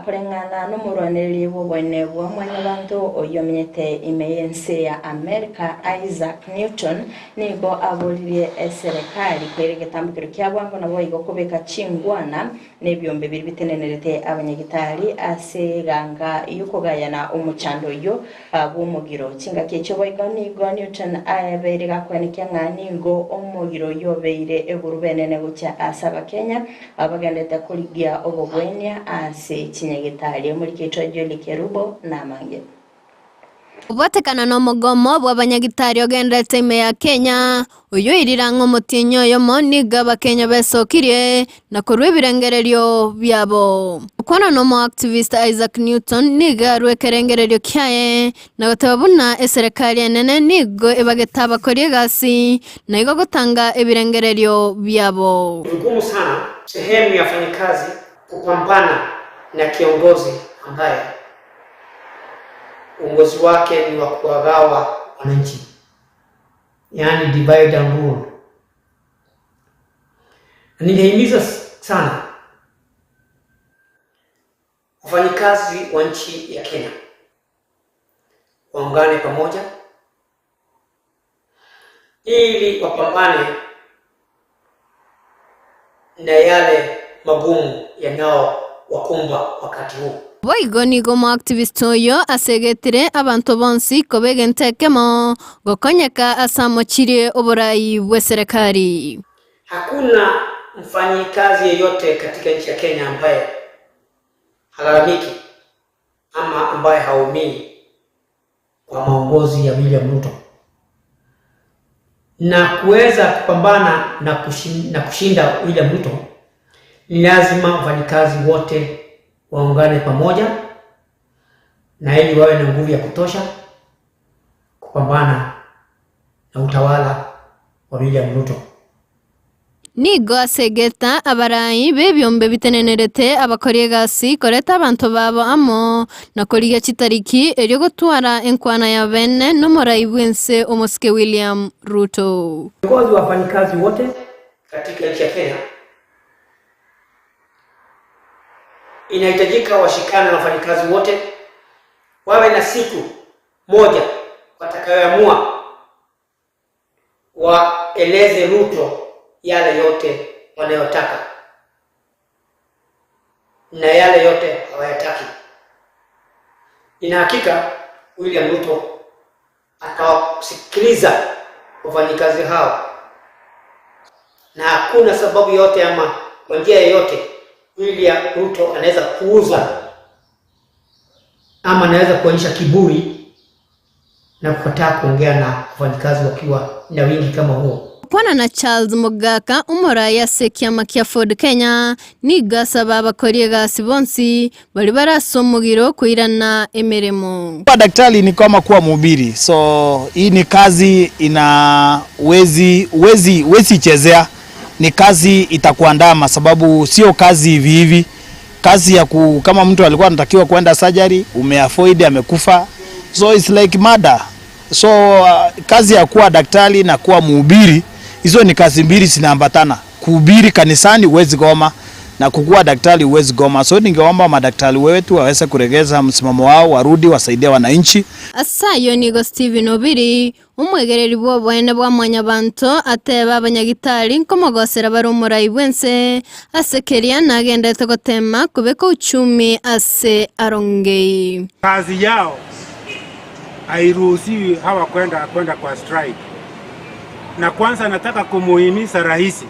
kurengana no muroneri wobone bwa mwanya bantu oyomenyete imeyense ya America Isaac Newton nigo abolirie serikali kwerege tambukiro kyabwambo nabo igokobeka ngwana nebyombe biri bitenenerete abanyagitari aseganga yukogayana umuchando yo bw'umugiro kinga kecho boyganigo Newton ayaberega kwanikya ngani ngo omugiro yo beire egurubenene gucha asaba Kenya abagendete kurigia obogwenya ase kinyagitari muri kecho joli KERUBO na MAANGI. Ubatekana no mugomo bw'abanyagitari ogendete ime ya Kenya uyu irirango mutinyo yo moniga bakenya besokirie na kurwe birengereryo byabo ukona no mo activist Isaac Newton niga rwekerengereryo kyaye na gotabuna serikali nene nigo ebagetaba korie gasi na igo gutanga ebirengereryo byabo. Ngumu sana sehemu ya wafanyakazi kupambana na kiongozi ambaye uongozi wake ni wa kuwagawa wananchi, yani divide and rule. Ningehimiza sana wafanyikazi wa nchi ya Kenya waungane pamoja ili wapambane na yale magumu yanao wakumba wakati huu. Boigo nigo mo activist oyo asegetire abantu bonsi kobegentekemo gokonyeka asamochirie oborai bwe serikali. Hakuna mfanyikazi yeyote katika nchi ya Kenya ambaye halalamiki ama ambaye haumii kwa maongozi ya William Ruto. Na kuweza kupambana na kushinda William Ruto ni lazima wafanyikazi wote waungane pamoja na ili wawe na nguvu ya kutosha kupambana na utawala wa William Ruto. Nigo asegeta abarai bebyombe bitenenerete abakorie gasi koreta abantu babo amo na koriga chitariki eryo gotwara enkwana ya bene no morai bwense omoske William Ruto. Viongozi wafanyikazi wote katika nchi ya Kenya inahitajika washikane na wafanyikazi wote wawe na siku moja watakayoamua waeleze Ruto yale yote wanayotaka na yale yote hawayataki. Ina hakika William Ruto atawasikiliza wafanyikazi hao, na hakuna sababu yote ama kwa njia yoyote William Ruto anaweza kuuza ama anaweza kuonyesha kiburi na kukataa kuongea na wafanyikazi wakiwa na wingi kama huo. Kwana na Charles Mogaka umuraya sekiama kia Ford Kenya ni gasaba abakoriye gasi bonsi bari barasomugiro kuirana emeremo. Kwa daktari ni kama kuwa mhubiri, so hii ni kazi ina wezi chezea, ni kazi itakuandama sababu sio kazi hivi kazi ya kama mtu alikuwa anatakiwa kwenda surgery umeavoid amekufa, so it's like murder. So kazi ya kuwa daktari na kuwa mhubiri, hizo ni kazi mbili zinaambatana. Kuhubiri kanisani huwezi goma na kukua daktari huwezi goma. So ningeomba madaktari wetu waweze kuregeza msimamo wao, warudi wasaidie wananchi. Asayo nigo Steven Obiri umwegereri bwo bwene bwa mwanyabanto ateba abanyagitari nkomogosera barumurayi bwense asekeria nagendete gotema kubeka uchumi ase arongei. Kazi yao hairuhusiwi hawa kwenda kwa strike. Na kwanza nataka kumuhimiza rais,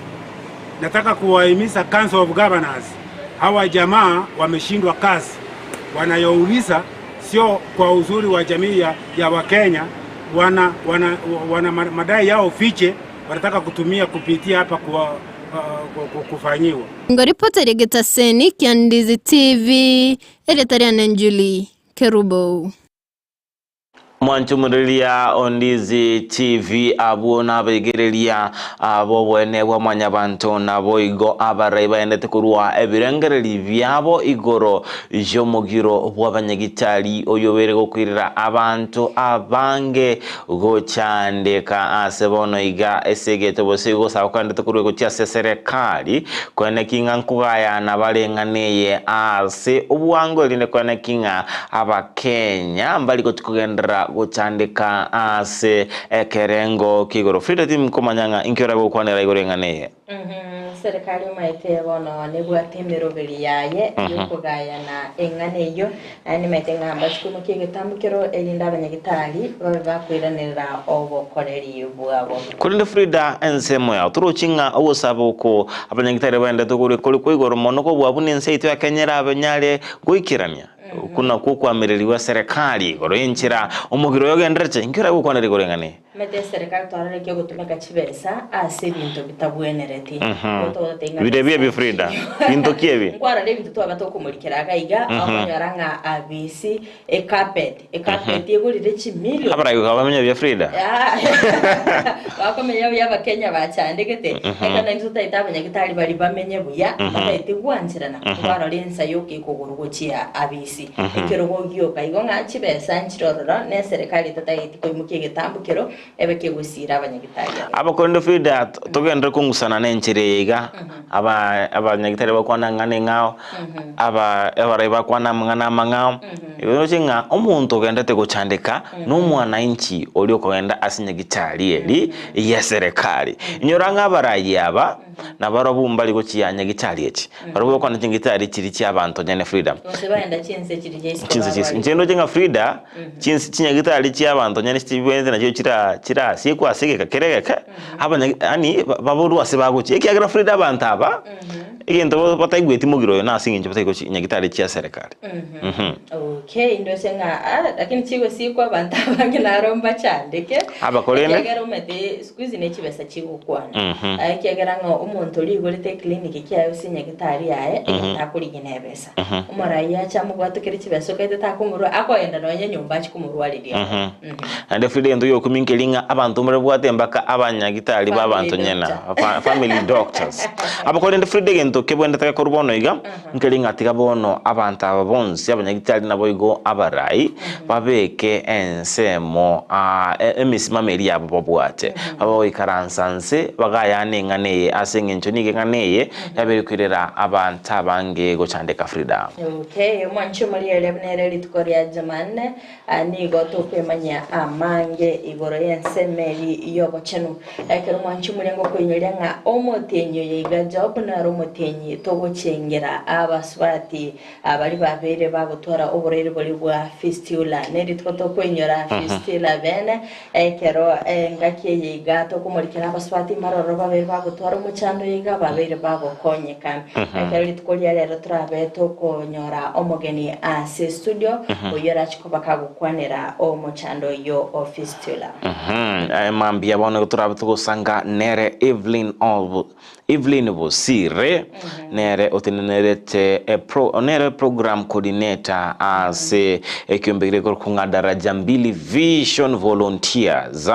nataka kuwahimiza Council of Governors. Hawa jamaa wameshindwa kazi, wanayouliza sio kwa uzuri wa jamii ya Wakenya, wana madai yao fiche, wanataka kutumia kupitia hapa kufanyiwa. Ngoripoteri Getaseni kia Ndizi TV, Eletariana Njuli, Kerubo. Mwanchumulilia Ndizi TV abuona abegereria abo bwene bwa mwanyabantu nabo igo abaraiba endete kurwa ebirengereri byabo igoro jomugiro bw'abanyagitari oyobere gokwirira abantu abange gochandeka asebono iga esegete bosigo sakandete kurwe gotia serikali kwene kinga nkugaya na barenganeye ase ubwango line kwene kinga abakenya mbali gotukugendera guchandika ase ekerengo kigoro FRIDAH team komanyanga inkora bukwanera igorengane serikali maite bono nebwatemero beri yaye yokugaya na engane yo ani maite ngamba chikumu kigetambukiro elinda abanyagitari bakwiranira obokoreri bwabo kurinde FRIDAH ensemo ya turuchinga obusabo ko abanyagitari bende tugure kuri igoro monoko bwabunense itu yakenyera abanyare guikirania kuna kukwamiririwa serikali goro inchira omugiro yogenderche inkira gukwanira igorengane mete serikali twarare kyo gutumika chibesa ase bintu bitabwenereti bidebye bi FRIDAH bintu kiebi kwara de bintu twabato kumurikira gaiga abanyaranga abisi e carpet yegurire chimilio abara yuga bamenya bya FRIDAH bakomenya bya Bakenya bachandegete ekana inzu taitaba nyagitari bari bamenye buya bataite gwanzirana kwara lensa yoke kugurugochia abisi ekerogo gyo kaigo ngachi besa nchirorora ne serikali tataiti koimukie getambukiro ebeke gusira abanyagitari abakondo FRIDAH tugende kungusana nenchirega abanyagitari bakwana ngane ngao abareba kwana mangana mangao ibyo chinga omuntu gendete guchandika n'umwananchi oli okogenda asinyagitari eri ya serikali inyoranga barayi aba na barobumbali gochiyanya gitari eki barobo kwana chingitari kiri cy'abantu nyene FRIDAH baenda chinse kiri chinse ngendo chinga FRIDAH chinse chinyagitari cy'abantu nyene stibwenze na cyo kira siku asige kereka abanya ani baburu asebagochi ekiagira FRIDAH abantu aba igento bataigweti mugiro yo nasinge nje bataiko nyagitari cya serikali okay ndo senga lakini chigo siku abantu abange naromba chandeke abakorene ekiagira umete squeeze ne chibesa chigukwana ekiagira ngo umuntu ligorite clinic kyayo sinyagitari yae takurigine besa umarayi cyangwa gwatukira chibesa kaite takumurwa akoenda nonye nyumba chikumurwaliria ande FRIDAH ndo yokuminkelinga abantu muri bwatembaka abanyagitari babantu nyena family doctors abakorende FRIDAH gento kebwende taka korubono iga nkelinga atiga bono abantu abonsi abanyagitari nabo igo abarai babeke ensemo emisimameri yabo babwate abo ikaransanse bagayane ngane asengencho nige nganeye yaberikwirira abantu abange gochandeka FRIDAH okay mwancho muri elebnere litukoria JUMANNE ni goto kwemanya amange igoro yensemeri yobo chenu ekero mwancho muri ngo kwenyorenga omotenyo yiga job na romotenyi togochengera abaswati abari babere bagotora oborere boli bwa fistula neri twoto kwenyora fistula bene ekero ngakie yiga to kumurikira abaswati maroro babere bagotora umuchando yiga babere bagokonyeka ekero litukoria rero trabe to konyora omogeni ni ase studio oyora chikoba kagukwanira o mochando yo ofistula mambia bono turabutugusanga nere Evelyn Bosire nere otinenerete nere program coordinator ase ekimbegire kunga daraja 2 vision volunteers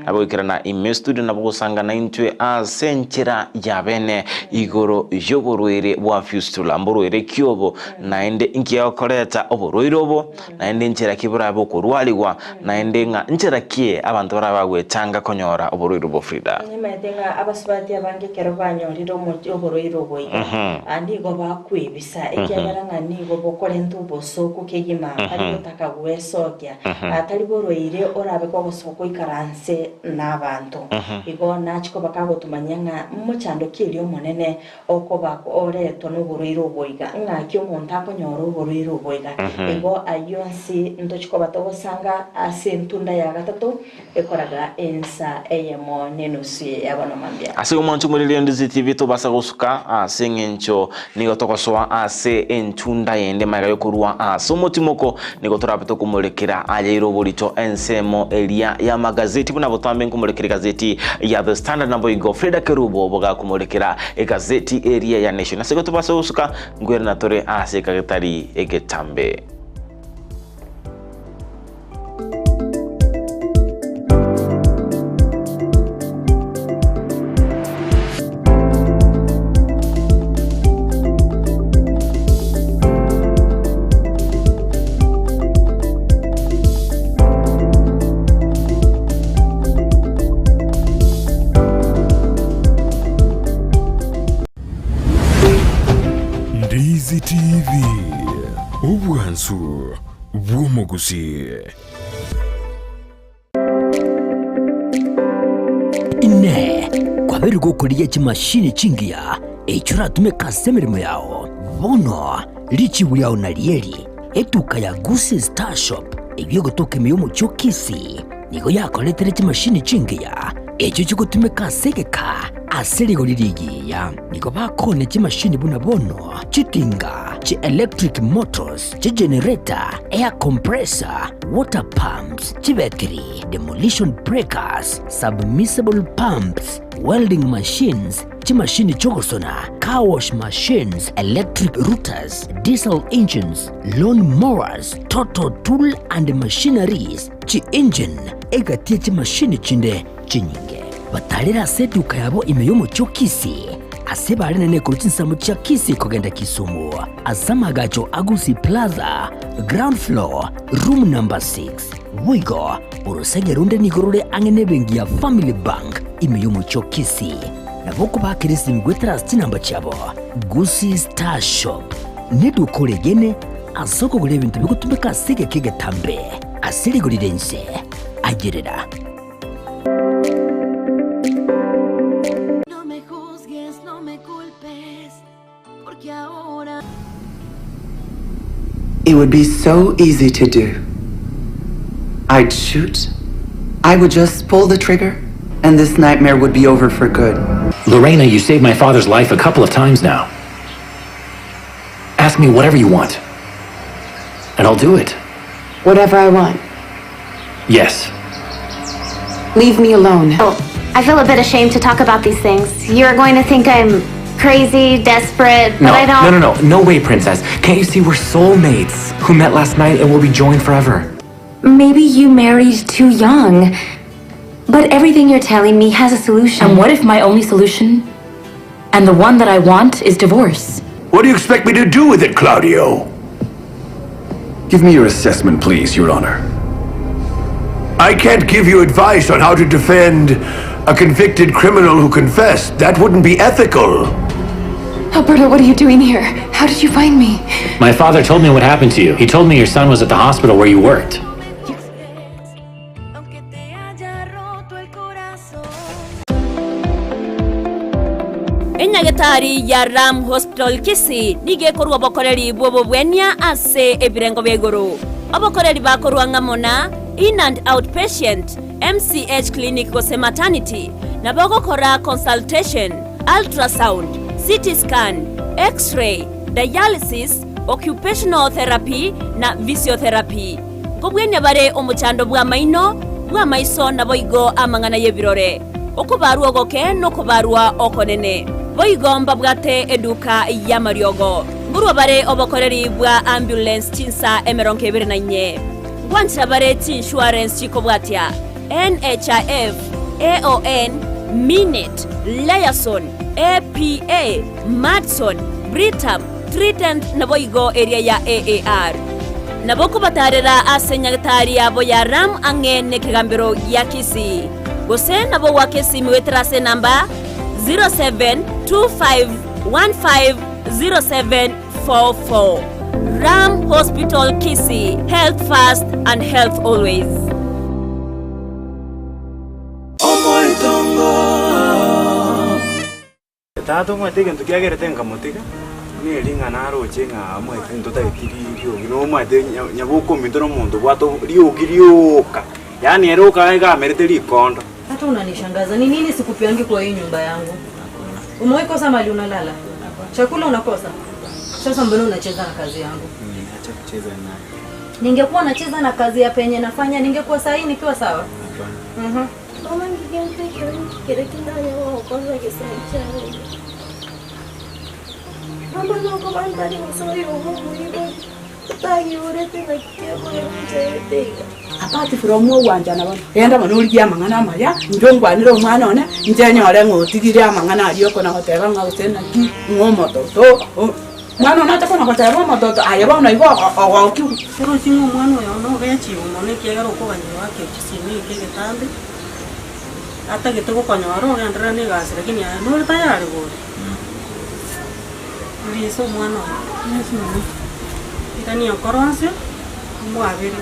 nabo ikirana ime studio nabo gusanga na intwe ase nchira yabene igoro yoborwere bwa fistula mborwere kyobo naende inkiya koreta oborwere obo naende nchira kibura boko rwaliwa naende nga nchira kie abantu barabagwetanga konyora oborwere bo Frida nyemetenga abasubati abange kerubanyoriro mu oborwere obo andi go bakwibisa ekyaranga nigo bokore ntubo soko kegima ari gutaka gwesokya atari borwere orabe ko bosoko ikaranse n'abantu igo nachiko bakagotumanyanga muchando kiri omonene oko bakoreto n'oborwere oboiga ngakyo umuntu akonyora oborwere oboiga igo ayonsi ndochiko batobosanga ase ntunda ya gatatu ekoraga ensa eyemo nenusi yabona mambia ase umuntu muri Ndizi TV to basa gusuka ase ngencho nigo tokoswa ase entunda yende maga yokurwa ase umutimoko nigo turabito kumulekera ayiro bolito ensemo elia ya magazeti buna botambe kumulekera gazeti ya The Standard nabo igo Frida Kerubo boga kumulekera gazeti area ya Nation ase to basa gusuka ngwera natore ase kagetari egetambe Ndizi TV obwansu bw'omugusi ine kwabere gukuriye kimashini chingiya echura tume kasemirimo yao bono lichi buyao na lieri etuka ya Gusi Star Shop ibyo gutoka imiyomo cyokisi nigo yakoletere kimashini chingiya echo chikutume kasegeka aserigo lirigiya nigo bakone kimashini buna bono chitinga chi electric motors chi generator air compressor water pumps chi battery demolition breakers submersible pumps welding machines chi machine chogosona car wash machines electric routers diesel engines lawn mowers total tool and machineries chi engine egatie chi machine chinde chinyinge batalira seduka yabo imeyomo cyokisi asebare nene kurutsinsamu cha kisi kogenda Kisumu azamagacho Agusi Plaza ground floor room number 6 wigo urusege runde nigorore angene bengi ya Family Bank imeyomo cyokisi naboko bakirisi mgwetras chinamba chabo Gusi Star Shop nedukoregene asoko gure bintu bigutumeka sege kege tambe asiri gurirense agerera It would be so easy to do. I'd shoot, I would just pull the trigger, and this nightmare would be over for good. Lorena, you saved my father's life a couple of times now. Ask me whatever you want, and I'll do it. Whatever I want. Yes. Leave me alone. Oh, I feel a bit ashamed to talk about these things. You're going to think I'm crazy, desperate, but I don't... No way, princess. Can't you see we're soulmates who met last night and will be joined forever? Maybe you married too young, but everything you're telling me has a solution. And what if my only solution, and the one that I want, is divorce? What do you expect me to do with it, Claudio? Give me your assessment, please, Your Honor. I can't give you advice on how to defend a convicted criminal who confessed. That wouldn't be ethical. Alberto, what are you doing here? How did you find me? My father told me what happened to you. He told me your son was at the hospital where you worked. Enyagetari ya Ram Hospital Kisi nige korwa bokoreri bobo bwenya ase ebirengo begoro. Abokoreri bakorwa ngamona in and outpatient MCH clinic gose maternity na bagokora consultation, ultrasound, CT scan, X-ray, dialysis, occupational therapy na physiotherapy. Ngobwenya bare omuchando bwa maino bwa maiso na boigo amangana yebirore. Okubarwa goke no kubarwa okonene. Boigo mbabwate eduka ya mariogo. Ngurwa bare obokoreri bwa ambulance chinsa emeronke birinanye. Gwanchira bare insurance chikobwatia. NHIF, AON, Minute, Liason, APA, Madson, Britam, Trident na boigo area ya AAR. Naboko batarera asenyagitari abo ya Ram angene kigambiro ya Kisi. Gose nabo wakesi mwetrase namba 0725150744. Ram Hospital Kisi. Health first and health always. Tato mwa tege ntukia gere tenga motika ni linga naro chenga mwa kinto ta kiriyo no mwa de nyabuko mindoro mundo bwato rio kirioka yani eroka ga merete likondo. Hata unanishangaza ni nini sikupiangi kwa hii nyumba yangu? Umewahi kosa mali unalala? Chakula unakosa? Sasa mbona unacheza na kazi yangu? Acha kucheza naye. Ningekuwa nacheza na kazi ya penye nafanya ningekuwa sahi nikiwa sawa. Hapana. Mama ngigente kile kindanya wao kwanza kisacha. Mama noko bandari msoyo muhimu. Tayi urete na kiego ya mtete. Apart from wanja na bana. Yenda manuri ya mangana maya, njongwanira umwana one, njanyore ngotigire amangana aliyoko na hotela ngawusena ki ngomoto. So, mwana unataka na hotela moto ayaba na ibo awaki. Sero singo mwana yono gachi umone kiagaro ko banyo wake kisimi kege tambe. Hata kitoko kwa nyoro yandra ni gas lakini no tayari go. Liso mwana. Yesu. Itani okoronse mwabiri.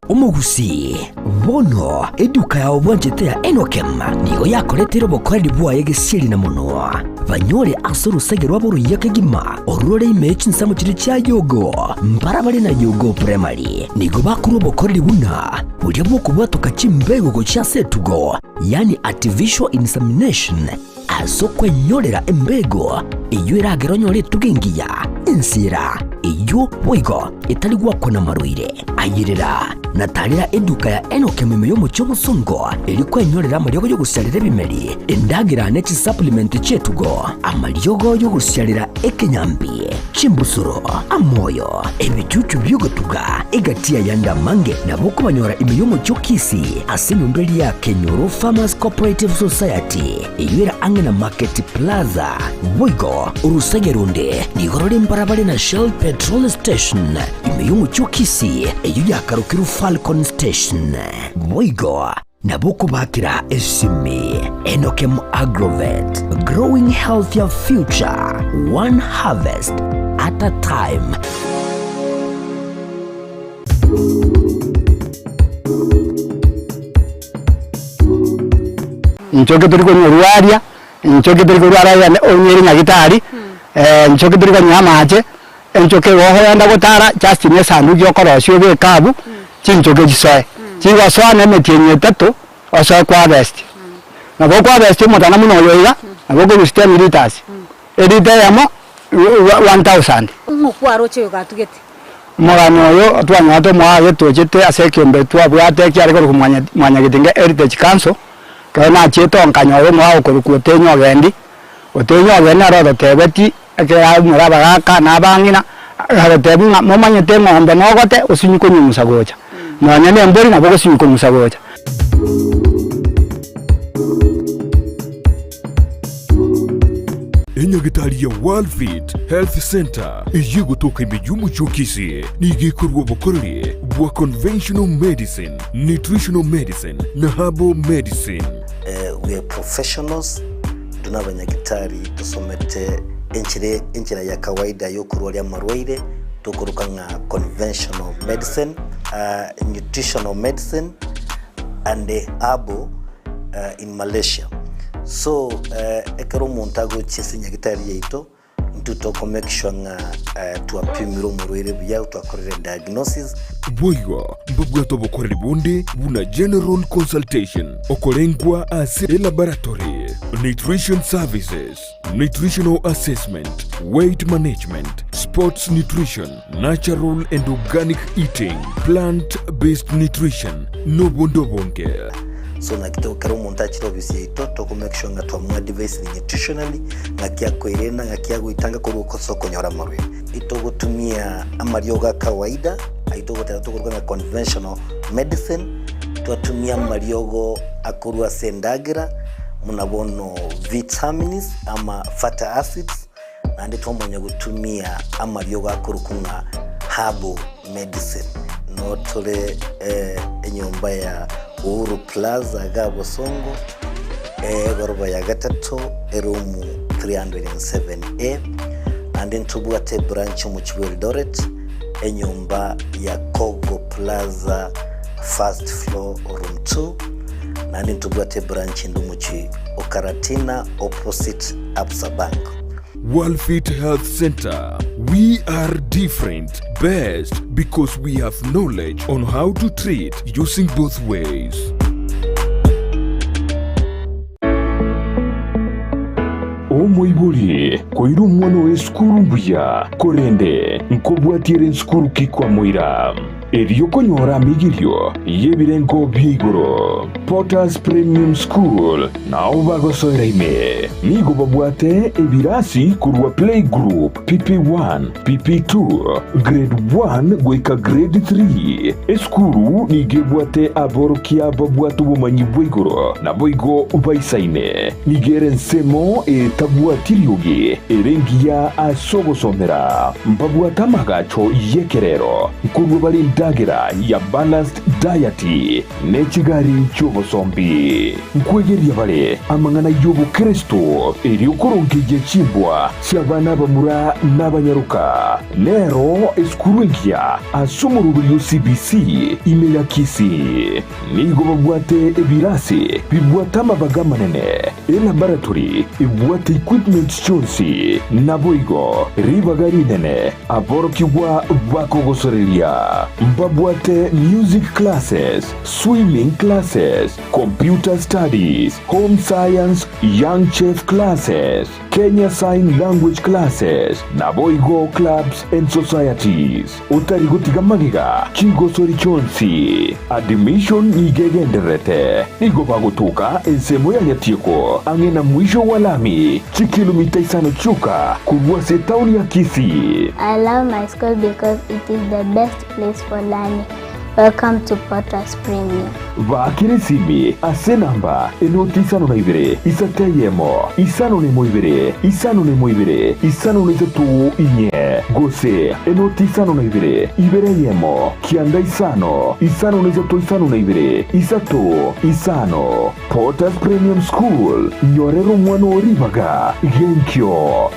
Umugusi bono eduka ya obwanjete ya Enokem niyo yakoretero bokoreri bwaye gisiri na muno banyore asorusege rwabo ruyake gima orure imechi nsamo kiri cya yogo mbarabare na yogo primary nigo bakuru bokoreri buna burya bwo kubatoka kimbego go cya setugo yani artificial insemination aso kwenyorera embego iyo iragero nyore tugengiya insira iyo boigo itali gwako na maruire ayirira natalira eduka ya Enokem yo mu cyobusongo iri kwenyorera amaryogo yo gusalira bimeri endagira next supplement chetugo amaryogo yo gusalira ekenyambi chimbusuro amoyo ebicucu byogotuga egatia yanda mange naboko banyora imiyomo cyokisi asinumbeli ya Kenyoro Farmers Cooperative Society iyira angena Market Plaza boigo urusegerunde nigorore mbarabare na Shell Petrol Station imiyomo cyokisi iyo yakarukiru Falcon Station boigo naboko bakira esimi Enokem Agrovet growing healthier future one harvest at a time. Nchoke turi ko nyorwaria nchoke turi ko rwara onyeri nyagitari nchoke turi ko nyamaje nchoke roho yanda gutara just ne sandu gyo korosyo be kabu chinchoke gisoe chiwa swane metenye tatu oso kwa best na bo kwa best mo tana muno yoiga na bo ko system liters edita yamo 1000 Mukwaro cheyo gatugete. Mugano yo atwanya to mwa yeto chete asekyombe twa bwate kyari ko kumanya gitinga heritage council kana cheto nkanyo mwa ko tenyo gendi otenyo gena ro tebeti akira muraba gaka na bangina atebu mo manyete ngombe nogote usinyuko nyumusagocha na nyane mbori na boko sinyuko musagocha. Enyagitari ya World Fit Health Center iyo gutoka imijumbu chokisi nigikorwa bokorere bwa conventional medicine, nutritional medicine na herbal medicine. We are professionals tunabanyagitari tusomete enchira ya kawaida yo kurwalia marwaire tukuruka nga conventional medicine, nutritional medicine and herbal in Malaysia. So ekero montago chisinya gitari yeito ntutoko make sure nga tuapimiro murwere bya twakorere diagnosis boigo mbugwato bokorere bonde buna general consultation okorengwa ase laboratory nutrition services, nutritional assessment, weight management, sports nutrition, natural and organic eating, plant-based nutrition, nobondobonge. So na kitoko kero monta chiro bisi ito ko make sure nga twamwa device nutritionally ngakia kwirena ngakia guitanga kuruko soko nyora marwe ito gutumia amarioga kawaida aito gutera tukuruka conventional medicine twatumia mariogo akurwa sendagira munabono vitamins ama fatty acids na ndi twamonya gutumia amarioga akurukunga herbal medicine no tole enyomba ya Uhuru Plaza Gabo Songo goroba ya gatatu erumu 307A and then tubuate branch mu Eldoret enyumba ya Kogo Plaza first floor room 2 and then tubuate branch ndumuchi Okaratina opposite Absa Bank. Worldfit Health Center. We are different, best because we have knowledge on how to treat using both ways. Omoibori, koiru mwana we skuru mbuya, korende, nkobwatire skuru kikwa moira. Erioko nyora migilio, yebirengo bigoro. Potters Premium School, na ubago soireime. Nigo babuate ebirasi kurwa playgroup, PP1, PP2, grade 1 gweka grade 3. Eskuru nigebuate aborokia babuatu bumanyi bwigoro, na boigo ubaisaine. Nigeren semo tabuatirioge, erengia asogo somera. Mbabuata magacho yekerero, kurwa balindagira ya balanced diet, nechigari chobo sombi. Nkwegeria bale, amangana yobo Kristo, eriokorongeje chimbwa, siabana bamura n'abanyaruka. Nero eskuruengia, asomurubiri CBC, imeyakisi. Nigo babuate ebirasi, bibuata mabaga manene, laboratory, ibuate equipment chonsi, naboigo, ribagari nene, aborokiwa bakogosoreria. Mbabuate music classes, swimming classes, computer studies, home science, young chef classes, Kenya Sign Language classes, naboigo clubs and societies. Utarigotiga magiga, chigosori chonsi. Admission nigegenderete. Nigo bagotuka, ensemo ya nyatiko. Angena mwisho walami, chikilomita isano chuka, kubuase tauni ya Kisii. I love my school because it is the best place for learning. Welcome to Potters Premium. Vakirisimi, asenamba, enotisano na ibere, isatayemo, isano ne moibere, isano ne moibere, isano ne zatu inye, gose, enotisano na ibere, ibereyemo, kianda isano ne zatu isano na ibere, isato, isano. Potters Premium School, nyorero mwano ribaga, genkyo.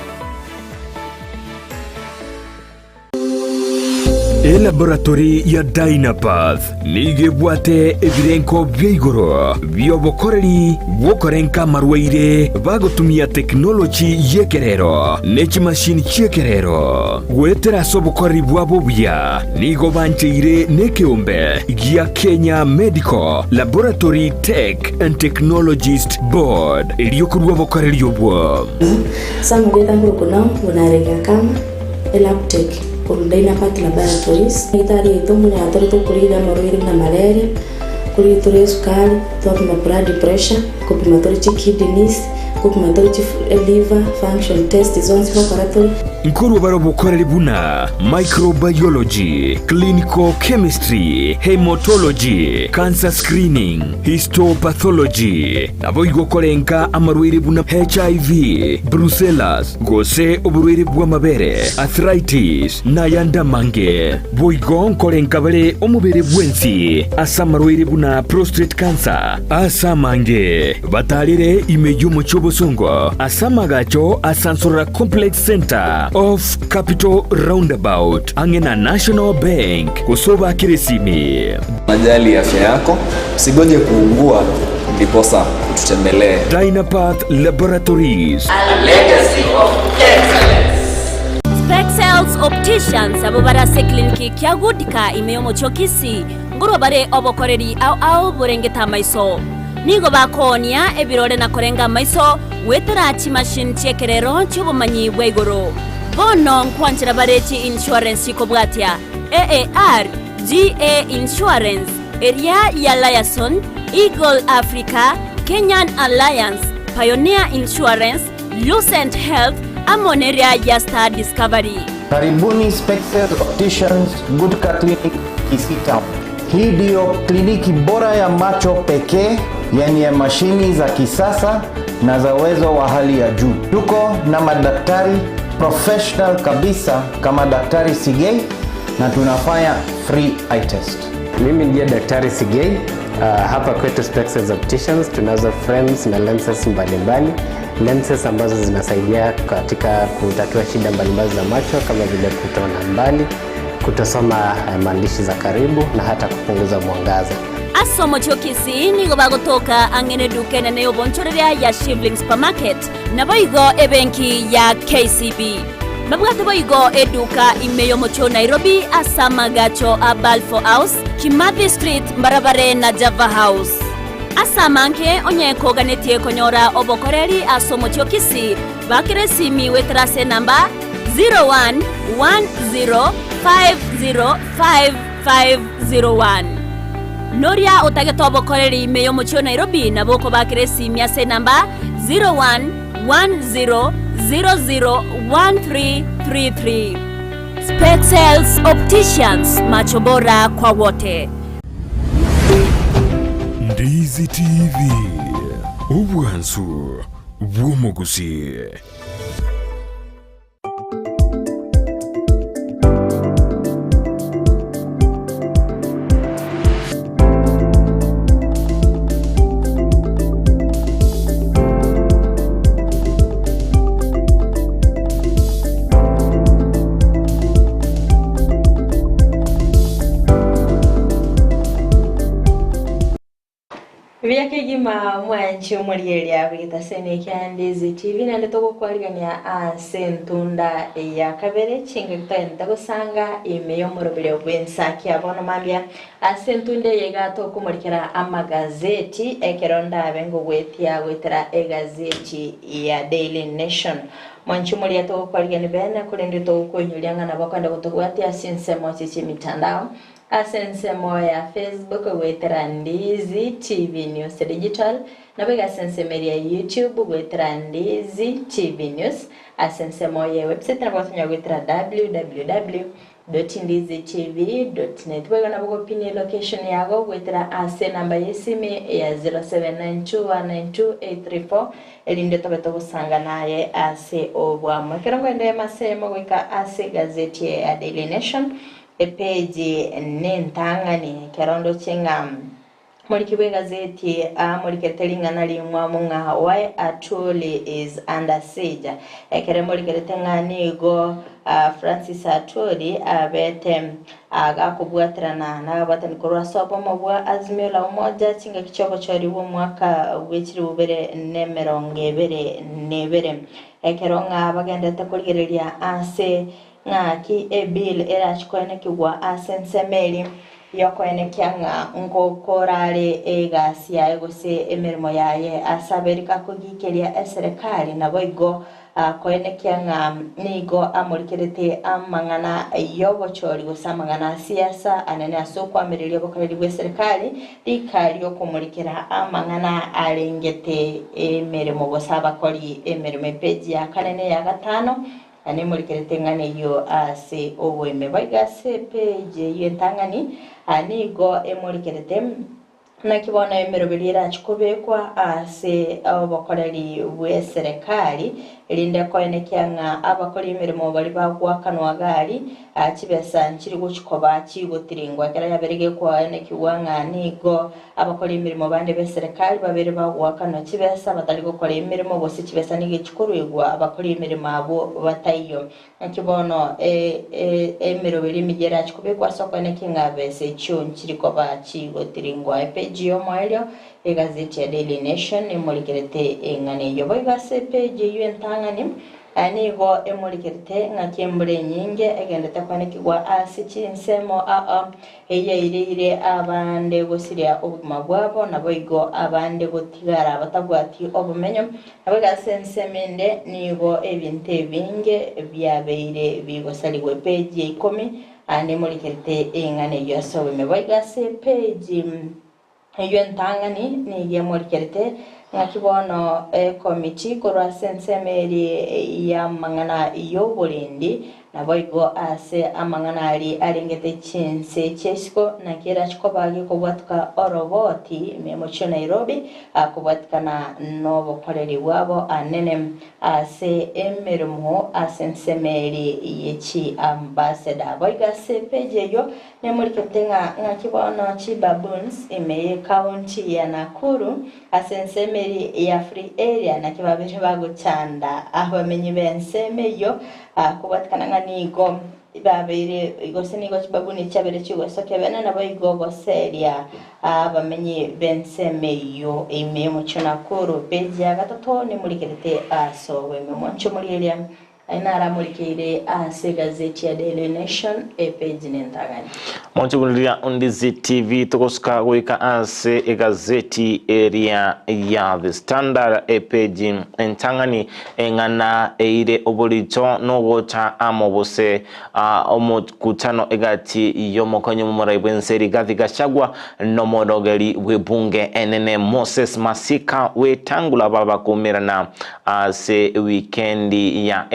Laboratory ya Dynapath nigebuate ebirenko byeigoro byobokoreri bokorenka marwaire bagotumia technology yekerero nechi machine chekerero gwetera sobokoreri bwabo bya nigo bancheire nekeombe ya Kenya Medical Laboratory Tech and Technologist Board eliyokurwa bokoreri yobwo samugeta ngurukuna bunarega kama elaptech con Dynapath Laboratories. Itari itomu ya torto kurida marwaire na malaria, kuri tore sukari, topima blood pressure, kupima tore kidneys, kupima tore liver function test zonse bokoratory. Nkuru baro bokoreri buna microbiology, clinical chemistry, hematology, cancer screening, histopathology. Naboigo korenka amarwaire buna HIV, brucellosis, gose oburwaire bwa mabere, arthritis, nayanda mange. Boigo korenka bale omubere bwensi, asamarwaire buna prostate cancer, asamange. Batalire imeju mochobo songo, asamagacho asansora complex center of Capital Roundabout angena National Bank kusoba kirisimi. Najali afya yako, usigoje kuugua ndiposa tutembelee. Dynapath Laboratories, a legacy of excellence. Spexels Opticians abobarase kliniki kyagudika imeyomo chokisi nguro bare obokoreri au burengeta maiso nigo bakonia ebirore na korenga maiso wetera chimashini chekerero chubumanyi bwa igoro bono nkwanchira bareti insurance ikobwatia AAR GA Insurance Area ya Liason Eagle Africa Kenyan Alliance Pioneer Insurance Lucent Health Amoneria ya Star Discovery. Karibuni Spectral Opticians Goodka Clinic Kisii Town. Hii ndio kliniki bora ya macho pekee yenye mashini za kisasa na za uwezo wa hali ya juu. Tuko na madaktari professional kabisa kama Daktari Sigei na tunafanya free eye test. Mimi ndiye Daktari Sigei. Hapa kwetu Spectral Opticians tunazo frames na lenses mbalimbali. Lenses ambazo zinasaidia katika kutatua shida mbalimbali za macho kama vile kutoona mbali, kutosoma maandishi za karibu na hata kupunguza mwangaza. Asomo chokisi nigo bagotoka angene dukene ne obonchoreria ya Shivling Supermarket na boigo ebenki ya KCB. Babwate boigo eduka imeyo mocho Nairobi asama gacho a Balfour House, Kimathi Street, Mbarabare na Java House. Asamanke onyeko ganetie konyora obokoreri asomo chokisi bakire simi wetrase namba 0110505501. Noria otageto obokoreri meyo mocho Nairobi na boko bakire simi ase namba 0110001333. Spectals Opticians, macho bora kwa wote. Ndizi TV ubwansu bw'omuguzi. Vyake jima mwanchi umurieli abita sene kia Ndizi TV na letoko kuarigania sentunda ya kabere chinge kutayenda gusanga imeyo murobele bw'ENSAKIA bono mambia sentunde yegato kumurikira amagazeti ekeronda abengo gwetia gwetera egazeti ya Daily Nation. Mwanchi umuri atoko kuarigania bena kulende toko kunyulianga na bakwanda kutogwatia sinsemo chichi mitandao. Asensemo ya Facebook gwetera Ndizi TV News Digital na bega asensemo ya YouTube gwetera Ndizi TV News. Asensemo ya website na bwatunya gwetera www.ndizitv.net. Bega na boko pini location yago gwetera ase namba yesime ya 0792192834 elinde tobeto gusanga naye ase obwamo kerongo ende masemo gwika ase gazeti ya Daily Nation page nentangani kerondo chenga Murikibwe gazeti muriketelinga nalimwa munga why Atuli is under siege. Ekere muriketenga nigo Francis Atuli abete agakubwatirana n'abatani kurwa sopo mabwa azimio la umoja chinga kichoko chari wo mwaka wechiri ubere nebere ekeronga bagendete kurigereria ase ngaki ebil era chikoene kigwa asensemeli yokoene kyanga ngokorale egasia egose emirimo yaye asaberika kugikeria serikali nabo igo koene kyanga nigo amurikirete amangana yobochori gusamangana siasa anene asokwa mirire bokoreri bwe serikali likali yokumurikira amangana alengete emirimo gosaba kori emirimo page ya kanene ya gatano ane murikirete ngane yo ase oweme bagase page yentangani anigo emurikirete nakibona emerobelira chikobekwa ase abakoreri bwe serikali elinde koene kyanga abakori emirimo bali bagwakanwa gari kibesa nkiri guchikoba chigotiringwa kera yaberege kwa ene kiwanga nigo abakori emirimo bande be serikali babere bagwakanwa kibesa batali gukora emirimo bose kibesa nige chikorwegwa abakori emirimo abo batayo nakibono emerobeli migera chikobekwa soko ene kinga bese cyo nkiri koba chigotiringwa page yo moyo egazeti ya Daily Nation emurikirete engane yo bagase page yentangani nigo emulikirite ng'akiembure nyinge egendete kwanekigwa ase chinsemo eyairire abande gosiria obugima bwabo nabo igo abande gotigara batabwati obumenyo nabo gasensemende nigo ebintu ebinge byabeire bigosaligwe page 10 anemulikirite engane yasobe meboigase page eyo ntangani nigie mulikirite ngakibono komiti korwa sensemeri ya mangana iyo bulindi naboigo ase amangana arengete chinse chesiko nakira chikobagi kubwatuka oroboti memocho Nairobi kubwatukana nobo koreri wabo anene ase emermo asensemeri yechi ambassador boiga se page yo nemuriketenga ngakibono chibabuns ime county ya Nakuru asensemeri ya free area nakibabije baguchanda abamenyi bensemeyo kubatkana nigo babere igose nigo chibabuni chabere chigoso kebena nabo igogo seria abamenyi bensemeyo ime mucho Nakuru page ya gatatu ni mulikirite asowe memoncho muliria ainara mulikire ase gazeti ya Daily Nation page nentagani moncho muliria Ndizi TV tukosuka wika ase gazeti area ya The Standard page entangani engana eire obolicho no gocha amobose omukutano egati yomokonyo mumuraibwenseri gathi gashagwa no modogeri webunge enene Moses Masika wetangula baba kumirana ase weekendi ya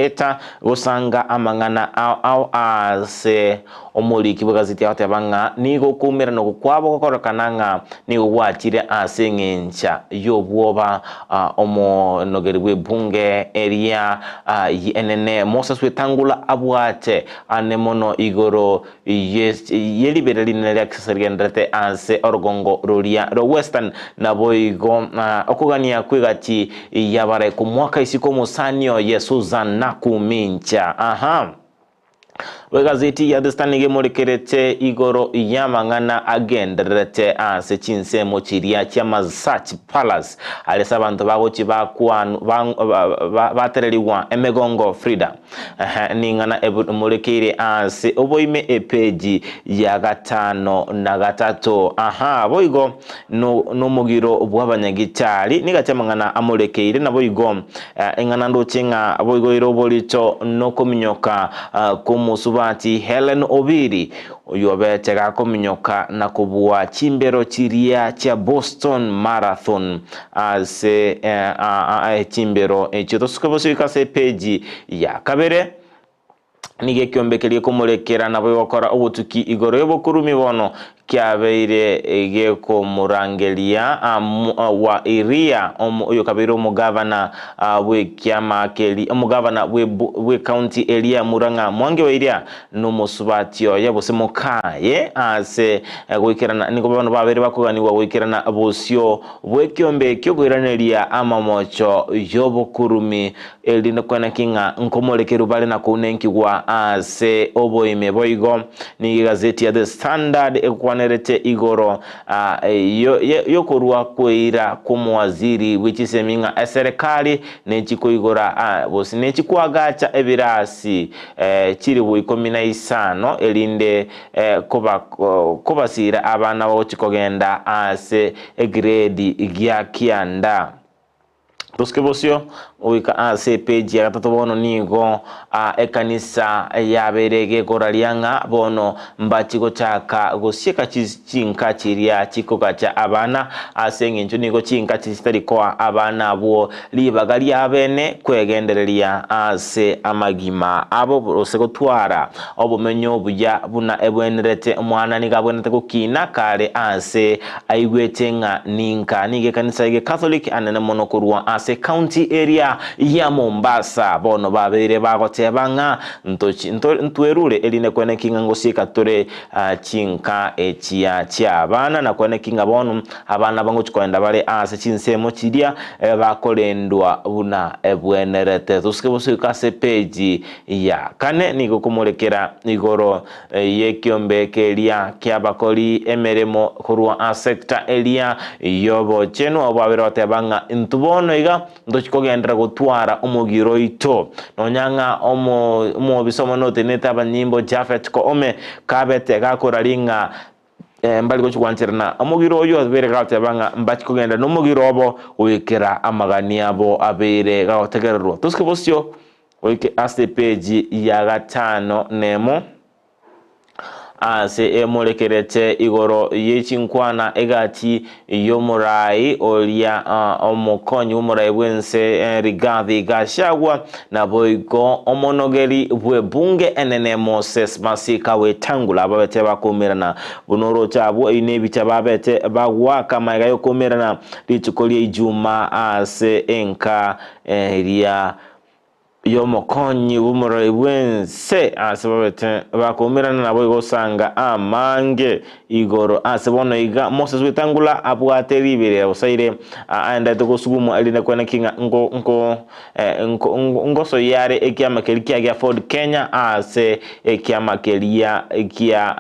gusanga amangana au ase omuliki bwagaziti ya banga nigo kumira no kwabo kokorokananga nigo gwatire ase ngencha yobwoba omonogeri webunge area enene Moses wetangula abwate anemono igoro yeliberali nere accessory ase orgongo rolia ro western naboigo okugania kwigati yabare ku mwaka isiko musanio Yesuza nakumincha Wegazeti ya The Standard mulikerete igoro yamangana agenderete ase chinsemo chiria chama Search Palace alesa bantu bagochi bakwanu batereliwa emegongo FRIDAH ningana mulikire ase oboime epeji ya gatano na gatatu boigo no mugiro bwabanyagitari nigachamangana amulekeire naboigo engana ndochenga boigo irobolicho no kominyoka kumusubati Helen Obiri oyobete gakominyoka na kubua chimbero chiria cha Boston Marathon ase chimbero chitosukabosika se page ya kabere nige kyombekelie kumulekera nabo bakora obutuki igoro yobokurumi bono kyabeire egeko murangelia wa iria oyo kabiro mugavana we kyama keli omugavana we county area Muranga mwange wa iria no musubatio yabose mukaye ase gwikirana niko bano babere bakuganiwa gwikirana abosio bwe kyombe kyogwiranelia amamocho yobokurumi elino kwana kinga nkomolekeru bale na kunenkigwa ase oboime boigo ni gazeti ya The Standard ekwanerete igoro yokorwa kwira kumwaziri wichiseminga serikali nechiko igora bosi nechikwagacha ebirasi chiri bu 15 elinde kobasira abana bochikogenda ase grade gya kianda Tuskebosio wika ase page ya gatatu bono nigo ekanisa yaberege koralianga bono mbachiko chaka gosieka chinka chiria chiko gacha abana ase ngincho nigo chinka chistari kwa abana bo libagali abene kwegendereria ase amagima abo osegotwara obumenyo buya buna ebwenerete mwana nigabwenete kukina kale ase aigwetenga ninka nige kanisa ye Catholic anene monokurwa ase county area ya Mombasa bono babere bagotebanga ntwerure eline kwene kinga ngosika tore chinka echia cha bana na kwene kinga bono abana bango chikwenda bale ase chinsemo chiria bakolendwa buna ebwenerete tuskebosika se page ya kane nigo kumulekera igoro yekiombe kelia kyabakoli emeremo kurwa sector area yobo cheno ababere batebanga ntubono iga ndochikogendera gutwara omugiro ito nonyanga omo bisomo note netaba nyimbo Jafet ko ome kabete gakora ringa mbali gochwancherna omugiro oyo bere gatebanga mbati kugenda nomugiro obo wikira amagani abo abere gategererwa tuske bosyo wike aste page ya gatano nemo ase emolekerete igoro yechinkwana egati yomurai olia omukonyi umurai bwense Rigathi Gachagua na boigo omonogeri bwebunge enene Moses Masika Wetangula babete bakomerana bunoro cyabo inebi cyababete bagwaka mayiga yo komerana litukoliye ijuma ase enka ria yomokonyi bumurai bwense asebabete bakomerana nabo igosanga amange igoro asebono iga Moses Wetangula abwateribere osaire anda tokosugumu alina kwana kinga ngo so yare ekiama kelikia ya Ford Kenya ase ekiama kelia ekia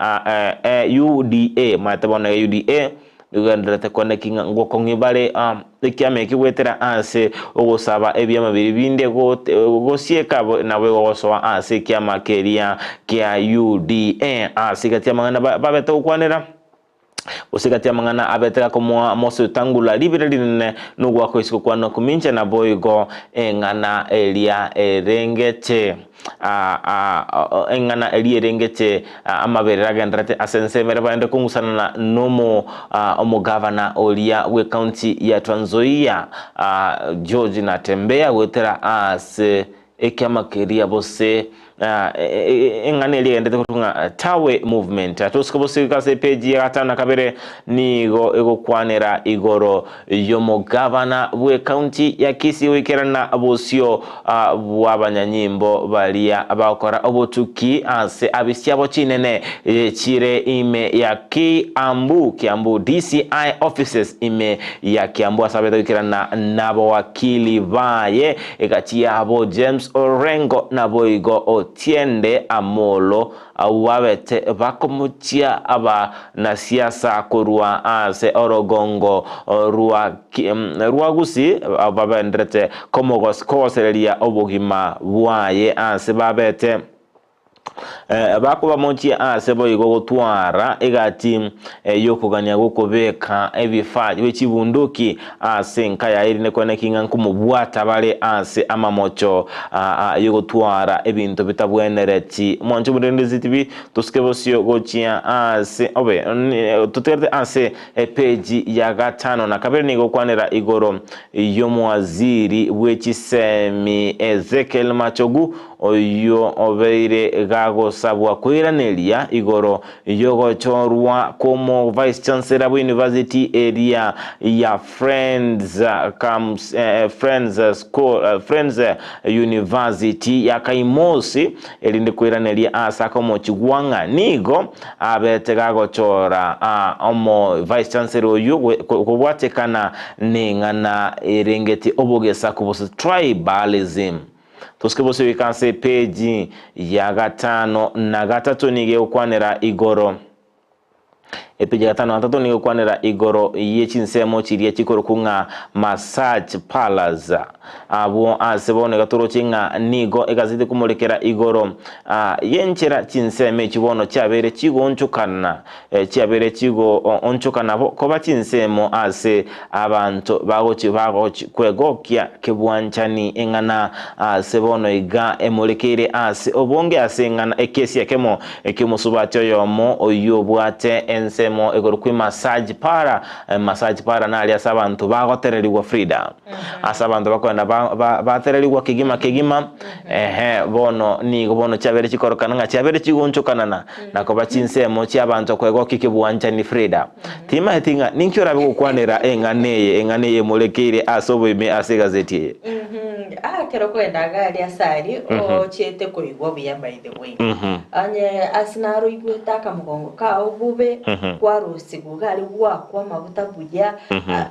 UDA matabona UDA Uganda tekone kinga ngo kongibale ekiame kiwetera ase ogosaba ebyama biribinde go sieka nawe gosoa ase kiama kelia kia UDA ase katia mangana babeta ukwanera osikatia mangana abeteka komo Moses Wetangula libere linene nugwa ko isiko kwano kumincha na boygo engana elia erengete engana elia erengete amabere ragendrate asense mere baende kungusana na nomo omo governor olia we county ya Trans Nzoia George Natembea wetera ase ekiama kelia bose engane liende kutunga tawe movement atusikobose kase page ya gatana kabere nigo egokwanera igoro yomo governor we county ya Kisii wekerana abosio bwabanyanyimbo balia abakora obotuki ase abisiabo chinene chire ime ya Kiambu DCI offices ime ya Kiambu asabeta wekerana nabo wakili baye egatia abo James Orengo nabo igo Tiende Amolo awabete bakomutia aba na siasa korua ase orogongo rua gusi ababendrete komogos koserelia obogima bwaye ase babete bakuba monchi ase boyigo gutwara egati yokuganya gukobeka ebifaji wechibunduki ase nkaya irine kone kinga nkumubwata bale ase amamocho yogutwara ebintu bitabwenereti monchi burendezi TV tuskebosyo gochia ase obe tuterde ase page ya gatano na kabere nigo kwanera igoro yomwaziri wechisemi Ezekiel Machogu oyo obeire gago sabwa kwiranelia igoro yogo chorwa como vice chancellor wa university area ya Friends University ya Kaimosi elinde kwiranelia asa como chigwanga nigo abete gago chora omo vice chancellor oyo kubwatekana ningana erengeti obogesa kubusa tribalism tuskebose wikanse page ya gatano na gatatu nige ukwanera igoro epeje gatano atatu nige ukwanera igoro yechinsemo chiriye chikoro kunga massage palace abo asebone gatoro chinga nigo egazite kumulekera igoro yenchera chinseme chibono cyabere chigonchukana cyabere chigo onchukana koba chinsemo ase abantu bago kwegokia kebwanchani engana sebono iga emulekere ase obonge ase engana ekesi yakemo ekimusubatyo yomo oyobwate ensemo egorukwi massage para nali asabantu bagotereriwa FRIDAH asabantu bakwenda batereriwa kigima bono nigo bono cyabere chikorokana nga cyabere chigonchukana nako bachinsemo cy'abantu kwegokia kebwanchani FRIDAH tima hetinga ninkyo rabe gukwanera enganeye mulekere asobo ime ase gazeti kero kwenda gari asari o chete kuigwa buya by the way anye asinaro igwetaka mugongo ka obube kwa rusigu gari kwa mabuta buya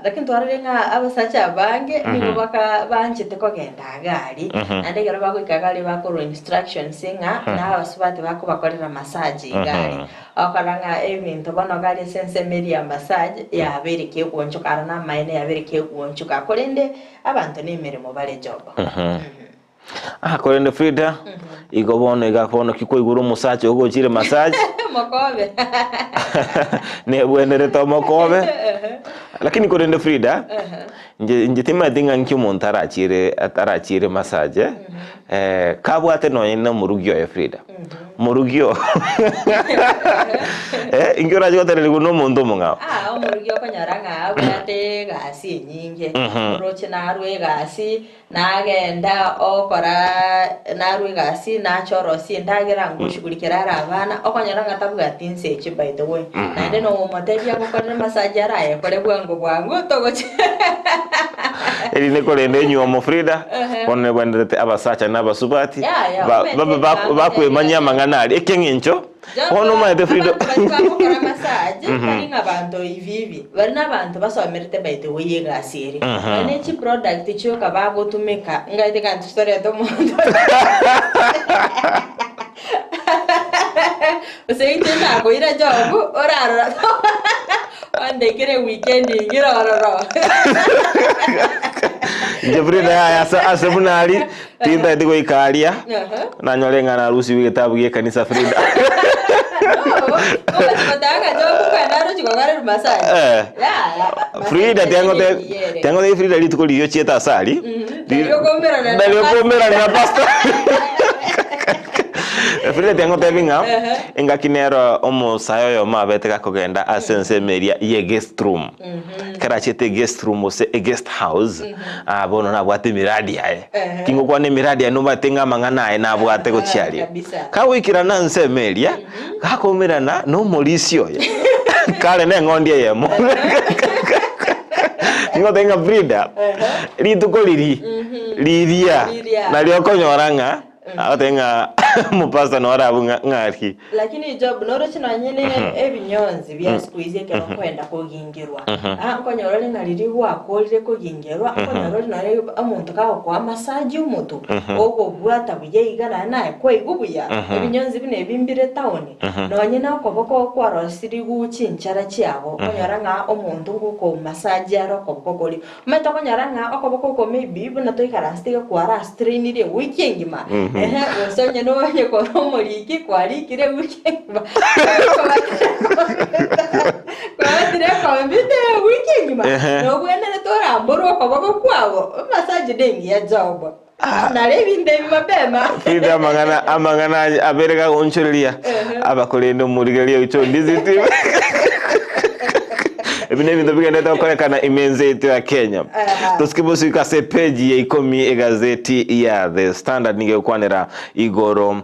lakini twararenga abasacha bange nibo baka banchete kogenda gari ande gero bakwika gari bakoro instructions singa na abasubati bako bakorera massage gari akaranga ebintu bano gari sense media massage ya bereke gwonchuka na maine ya bereke gwonchuka korende abantu ni mirimo bale job korende Frida igobono igakono kiko iguru musache ugo chire massage mokobe ne bwenere to mokobe lakini korende Frida nje tima dinga nkimuntu arachire massage kabwate no ina murugyo ya Frida murugyo ingora jotere guno muntu munga murugyo konyaranga abate gasi nyinge roche narwe gasi nagenda okora narwe gasi nachorosi ndagira ngushugulikira abana okonyaranga tabuga tinseche by the way nande no motebya gukora massage araye kore bwangu togoche ne korende nyuo Frida onne bwendete abasacha n'abasubati bakwemanya manganali ekengincho ono maete Frida bakora massage kali abantu ivivi bari nabantu basomerete by the way gasiri ane chi product cyo kabago tumeka ngaite kantu story to mundo useite na ko ira job orara ande kire weekend ngirororo Frida ya asebunali tinda ndiko ikalia na nyolenga na rusi wigetabu ye kanisa Frida Frida tengo de Frida lituko liyo cheta asali ndio komera na pasta Frida tengo tevinga enga kinero omo sayo mabete kakogenda asense meria ye guest room kara chete guest room ose guest house bono na bwate miradi yae kingo kwa ne miradi ya numa tenga mangana na bwate ko chiali ka wikira na nse meria kakomera na no molisio kale ne ngondie yemo Ningo tenga Frida lituko liria na liokonyoranga atenga mupasta no arabu ngari lakini job noro chino nyene ebinyonzi bya squeeze ke kwenda kugingirwa nkonyorole ngariri wakolire kugingirwa nkonyorole nare amuntu ka kwa massage umutu ogo bwata buye igana naye ko igubuya ebinyonzi bine bimbire town no nyina okoboko kwa rosiri guchinchara chiabo konyoranga omuntu nguko massage aro kobokoli meto konyoranga okoboko ko maybe buna to ikarastike kwa rastrainire weekend ma usonye no ko moriki kwari kire weekend ba kwa dire ko mbite weekend ma no bwene to ramboro ko bako kwabo massage dengi ya job na levi ndemi mapema Frida amangana abereka oncholia abakolendo murigelia ucho Ndizi TV ebine bintu bigenda kukolekana imenzeti ya Kenya tusikibusi kase page ya 10 gazeti ya The Standard ningekwanira igoro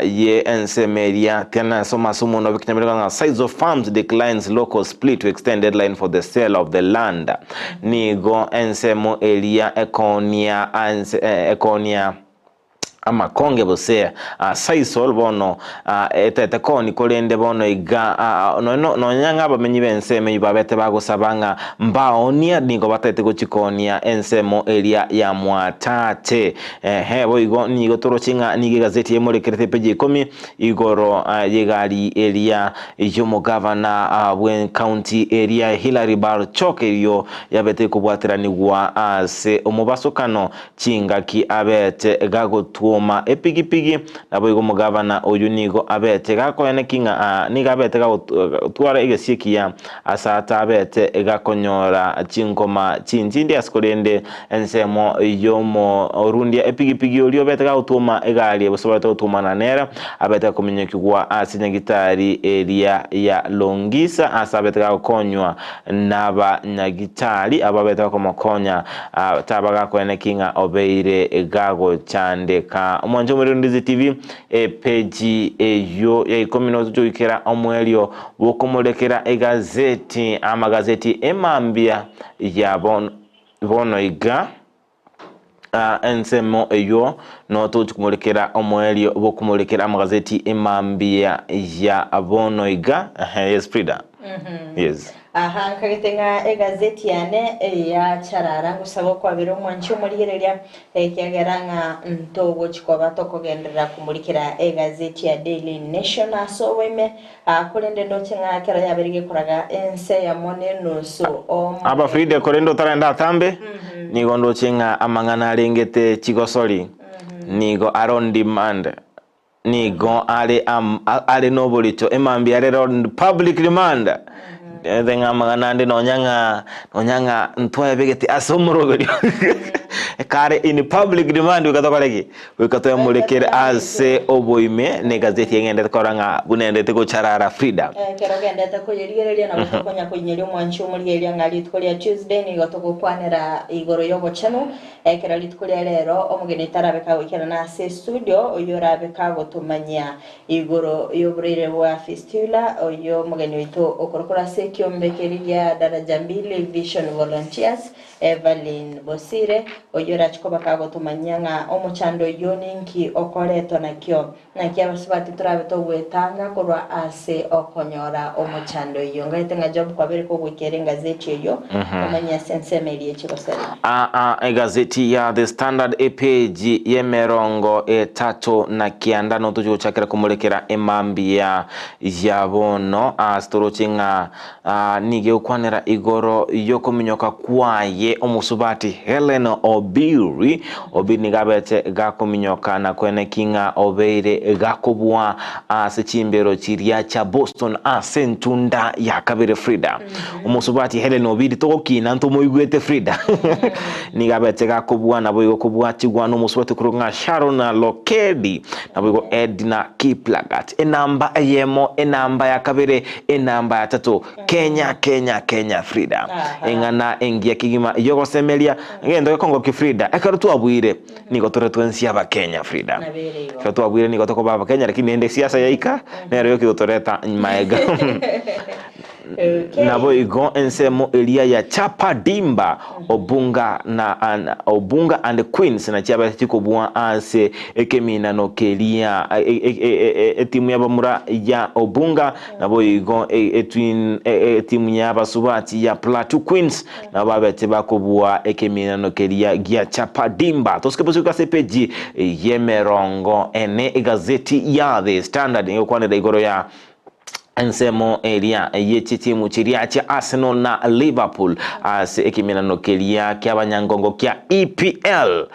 ye ensemeria tena soma sumo no bikinyamiranga size of farms declines local split to extend deadline for the sale of the land nigo ensemo elia ekonia ama konge bose saisol bono etete koni kolende bono iga no nyanga bamenyi benseme babete bagosabanga mbaonia ningo batete gochikonia ensemo elia ya mwatate bo igo nigo torochinga nige gazeti yemorekerete page 10 igoro yegari elia yomo governor bwen county area Hilary Barchoke yo yabete kubwatirani gwa ase omubasokano chingaki abete gagotu epigipigi nabo igo mugavana oyu nigo abete gakoyane kinga niga abete twara igesikia asata abete gakonyora chinkoma chinjindi askolende ensemo yomo orundia epigipigi olio bete gutuma egali busobata gutuma na nera abete kumenyekwa asinyagitari area ya Longisa asabete gakonywa naba nyagitari ababete komokonya tabaga koyane kinga obeire gago chandeka omwanjo muri Ndizi TV page eyo ya 10 nozo ikera omwelio bokomolekera egazeti amagazeti emambia ya bono iga ensemo eyo no tukumulekera omwelio bokumulekera amagazeti emambia ya abonoiga. Yes, Frida. Yes. Aha, kagitenga egazeti yane ya charara gusaba kwa biro mwancho murigereria kiageranga ntogo chikoba tokogendera kumurikira egazeti ya Daily Nation aso weme kurende ndochenga kera yabirige kuraga ense ya mone nusu aba Frida korendo tarenda tambe nigo ndochenga amangana arengete chigosori nigo aron demand nigo ale nobolicho emambia rero public demand denga magana nonyanga ntwaye begeti asomorogo kare in public demand ukatoya mulekere ase oboime ne gazeti yengende koranga bunende teko charara Frida kero gendete ko yerigereria na gutokonya ko nyeri mwancho murigereria ngali tkolia Tuesday ni gotoko kwanera igoro yobo chano kero litkolia rero omugeni tarabeka wikera na ase studio oyorabeka gotumanya igoro yobrere wa fistula oyo mugeni wito okorokora se kiombekeria daraja 2 vision volunteers Evelyn Bosire oyora chikoba kago tumanyanga omuchando yoninki okoreto nakyo abasubati turabe to gwetanga korwa ase okonyora omuchando yo ngaitenga job kwa bere ko gwekerenga zeti yo kumanya sensemeli ekiroseri egazeti ya The Standard page yemerongo 3 na kianda no tujo chakira kumulekera emambia yabono astorochinga nige ukwanera igoro yokominyoka kwaye omusubati Helen Obiri nigabete gakominyoka na kwene kinga obeire gakobwa sechimbero chiria cha Boston asentunda ya kabere Frida omusubati Helen Obiri tokokina nto moigwete Frida nigabete gakobwa na boyo kobwa chigwano omusubati kurunga Sharon Lokedi na boyo Edna Kiplagat enamba yemo enamba ya kabere enamba ya 3 Kenya Frida engana engia kigima yogo semelia ngendo kongo ki Frida ekarutu abwire niko turetwensia ba Kenya Frida karutu abwire niko toko baba Kenya lakini ende siasa yaika nero yoki utoreta maega nabo igo ensemo elia ya chapa dimba obunga and Queens na chiaba chikobwa ase ekemina no kelia timu ya bamura ya obunga nabo igo timu ya basubati ya Plateau Queens na babete bakobwa ekemina no kelia gia chapa dimba toskeposuka sepeji yemerongo ene gazeti ya The Standard ngokwane igoro ya ensemo elia yechi timu chiria cha Arsenal na Liverpool as ekimina no kelia kya banyangongo kya EPL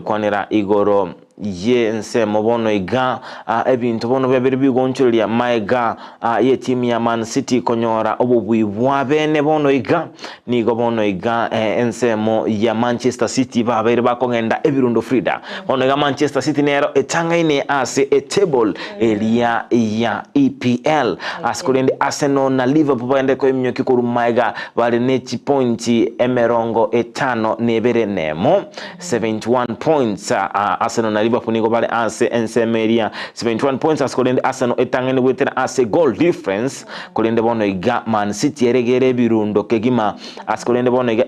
kwanira igoro ye nsemo bono iga ebintu bono bebere bigoncholia maega ye timu ya Man City konyora obubwibwa bene bono iga nigo bono iga ensemo ya Manchester City babere bakongenda ebirundo Frida bono iga Manchester City nero etangaine ase table elia ya EPL askolende Arsenal na Liverpool baende ko emnyoki ko maega bale nechi pointi emerongo 5 nebere nemo 71 points Arsenal na Liverpool niko bale ase ensemeria 71 points askolende Arsenal etangene wetera ase goal difference kolende bono iga Man City eregere birundo kegima askolende bono iga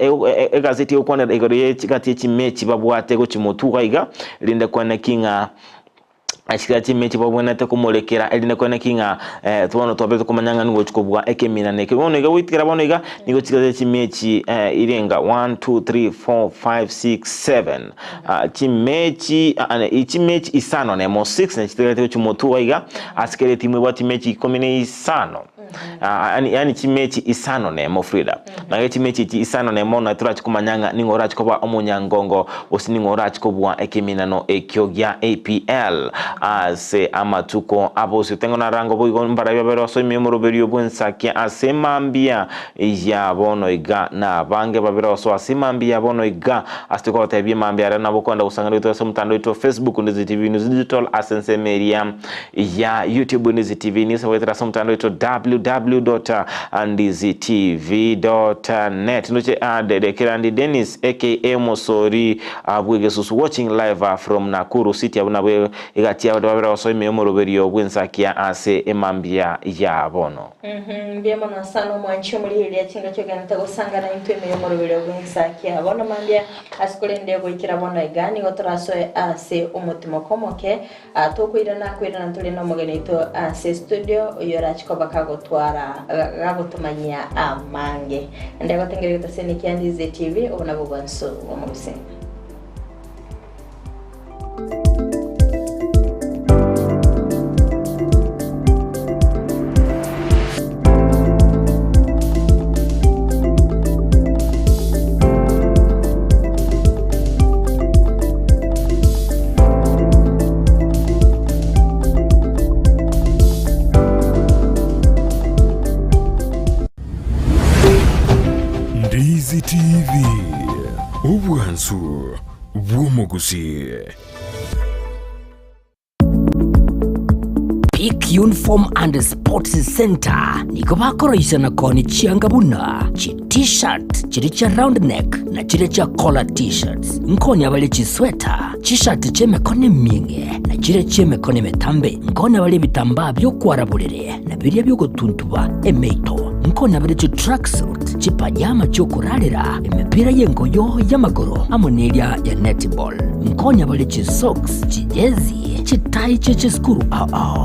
egazeti okwana igore chikati chimechi babwate go chimotuga iga linde kwana kinga ashikati mechi babona te kumolekera eline kwene kinga tubono tobeto kumanyanga ngo chikobwa ekemina neke bono iga witikira bono iga nigo chikaze mechi irenga 1 2 3 4 5 6 7 ichi mechi isano ne mo 6 na chikaze chimotu iga askere timu bati mechi komine isano yani chimechi isano ne mo Frida na chimechi isano ne mo na tura chikumanyanga ningora chikoba omunyangongo osiningora chikobwa ekemina no ekyogya APL ase amatuko abosi tengo na rango boigo mbara bibero so imemoro berio bwensakia ase mambia ya bono iga na bange babero so ase mambia bono iga astiko tebye mambia na bokonda usangano ito so mtando ito Facebook Ndizi TV News Digital asense media ya YouTube Ndizi TV News wetra so mtando ito www.ndizitv.net noche dedekirandi Dennis aka Mosori abwegesusu watching live from Nakuru City abunabwe igatia badabera osoime moroberio bw'ensakia ase emambia ya bono Mbiyemo na sana mwanchi muri hili chinga cyo ganta gusanga na intwe me moroberio bw'ensakia bono mambia asikulende gwikira bono igani gotoraso ase umutima komoke atokwirana tuli no mugenito ase studio yorachiko bakagotwara gagotumanyia amange ndego tengere gutaseni Ndizi TV obona bugwanso omubise Ndizi TV ubwansu bw'omuguzi. Peak Uniform and Sports Center niko bakoroisha na koni chiangabuna chi t-shirt chiri cha round neck na chiri cha collar t-shirts nkoni abale chi sweater t-shirt cheme kone minge na chiri cheme kone metambe nkoni abale bitamba byo kwarabulire na birya byo gutuntuba emeito nkoni abale chi tracksuit chi pajama cyo kurarira emipira yengoyo y'amagoro amonelia ya netball nkoni abale chi socks chi jezi chitai cheche skuru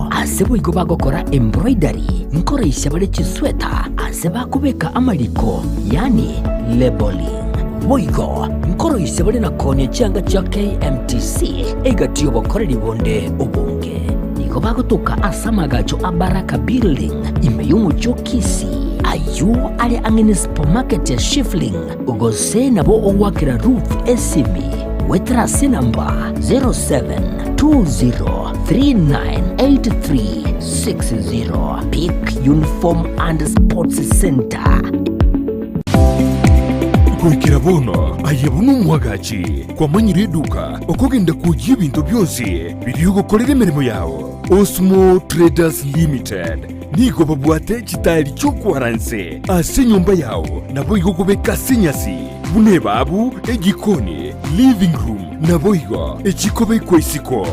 asebo iko bagokora embroidery nkoresha bale chisweta aseba kubeka amaliko yani labeling boigo nkoroisha bale na konye changa cha KMTC egatiyo bokoreri bonde ubunge niko bagotoka asamagacho abaraka building imeyumu chokisi ayu ali angene supermarket ya Shifling ugose nabo owakira roof SCB wetrasi namba 0720398360 Peak Uniform and Sports Center. Kwikira bono ayebunu mwagachi kwa manyire duka okogenda kujya ibintu byose biri gukorera imirimo yawo. Osmo Traders Limited niko babwate chitali cyo kwaranse ase nyumba yawo nabo igokobeka sinyasi bune babu egikoni living room nabo igo echikobe kwesiko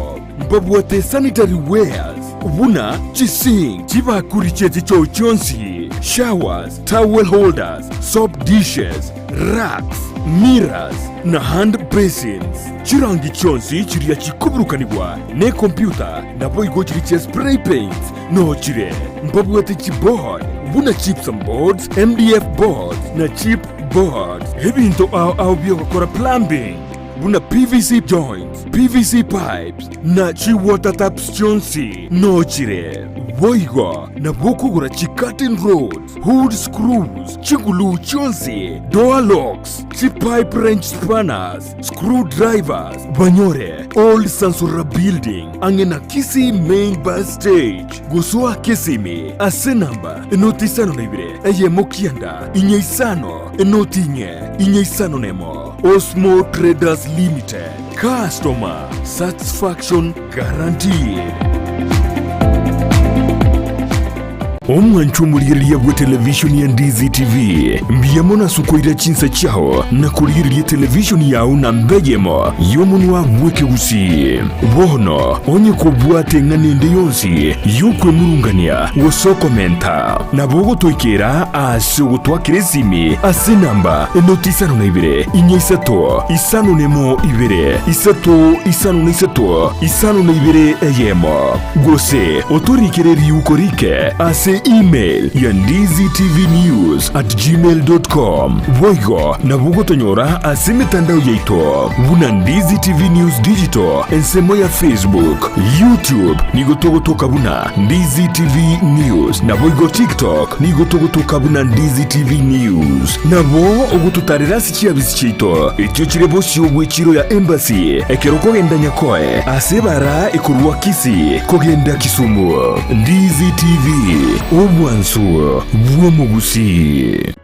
babwate sanitary wares buna chising chibakuri cheti cyo chonsi showers towel holders soap dishes racks mirrors na hand basins chirangi chonsi chiriya chikuburukanibwa ne computer nabo igo chiri spray paints no chire babwate chibord buna chips and boards MDF boards na chip boards ebinto au byokora plumbing buna PVC joints PVC pipes na chi water taps chonsi no chire boigo na bokugura chi curtain rods hood screws chigulu chonsi door locks chi pipe wrench spanners screwdrivers banyore old Sansura building angena Kisi main bus stage guswa Kisimi asenamba enotisano nebire eye mokianda inyeisano enotinye inyeisano nemo Osmo Traders Limited. Customer satisfaction guaranteed. Omwanchumuliriya bwa televishoni ya Ndizi TV mbiyamona sukoira chinsa chao na kuliriya televishoni yao na mbejemo yomunwa mweke usi bono onye kubwate nganende yonsi yukwe murungania wosokomenta na bogo toikera ase gutwakirezimi ase namba enotisano na ibere inyesato isano nemo ibere isato isano na isato isano na ibere eyemo gose otorikireri yukorike ase email ya ndiztvnews@gmail.com voigo na bugotonyora ase mitandao yaito buna Ndizi TV News Digital ensemo ya Facebook YouTube nigotogotoka buna Ndizi TV News na voigo TikTok nigotogotoka buna Ndizi TV News na bo ogututarira sikia bisichito ekyo kirebo shobwe chiro ya embassy ekeroko genda nyakoe ase bara ekurwa Kisi kogenda Kisumu Ndizi TV Obwansu bw'omugusi.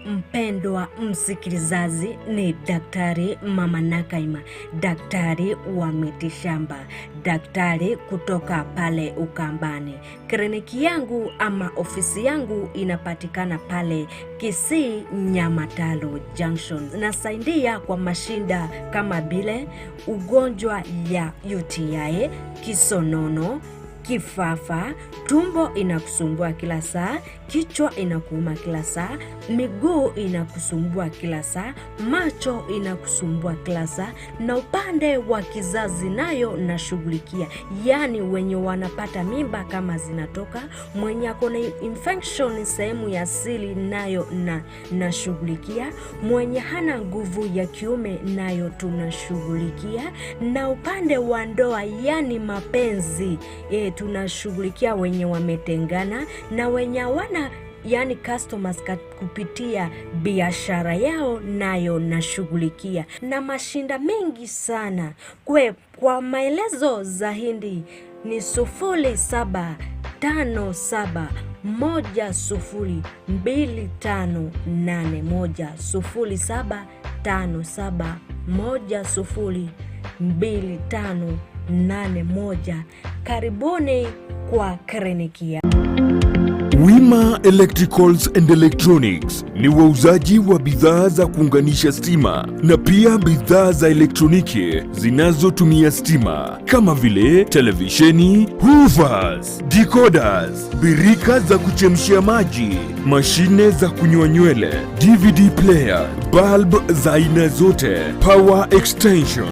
Mpendwa mpendwa msikilizaji, ni Daktari Mama Nakaima, daktari wa mitishamba, daktari kutoka pale Ukambani. Kliniki yangu ama ofisi yangu inapatikana pale Kisii Nyamatalo Junction. Nasaidia kwa mashinda kama vile ugonjwa ya UTI, kisonono, kifafa, tumbo inakusumbua kila saa, kichwa inakuuma kila saa, miguu inakusumbua kila saa, macho inakusumbua kila saa, na upande wa kizazi nayo nashughulikia. Yani wenye wanapata mimba kama zinatoka, mwenye akona infection sehemu ya siri nayo nashughulikia, mwenye hana nguvu ya kiume nayo tunashughulikia, na upande wa ndoa yani mapenzi tunashughulikia wenye wametengana na wenye wana yani customers kupitia biashara yao nayo nashughulikia, na mashinda mengi sana. Kwa maelezo zaidi ni 0757102581. Karibuni kwa kliniki ya Wima Electricals and Electronics ni wauzaji wa bidhaa za kuunganisha stima na pia bidhaa za elektroniki zinazotumia stima kama vile televisheni, hoovers, decoders, birika za kuchemshia maji, mashine za kunyoa nywele, DVD player, bulb za aina zote, power extension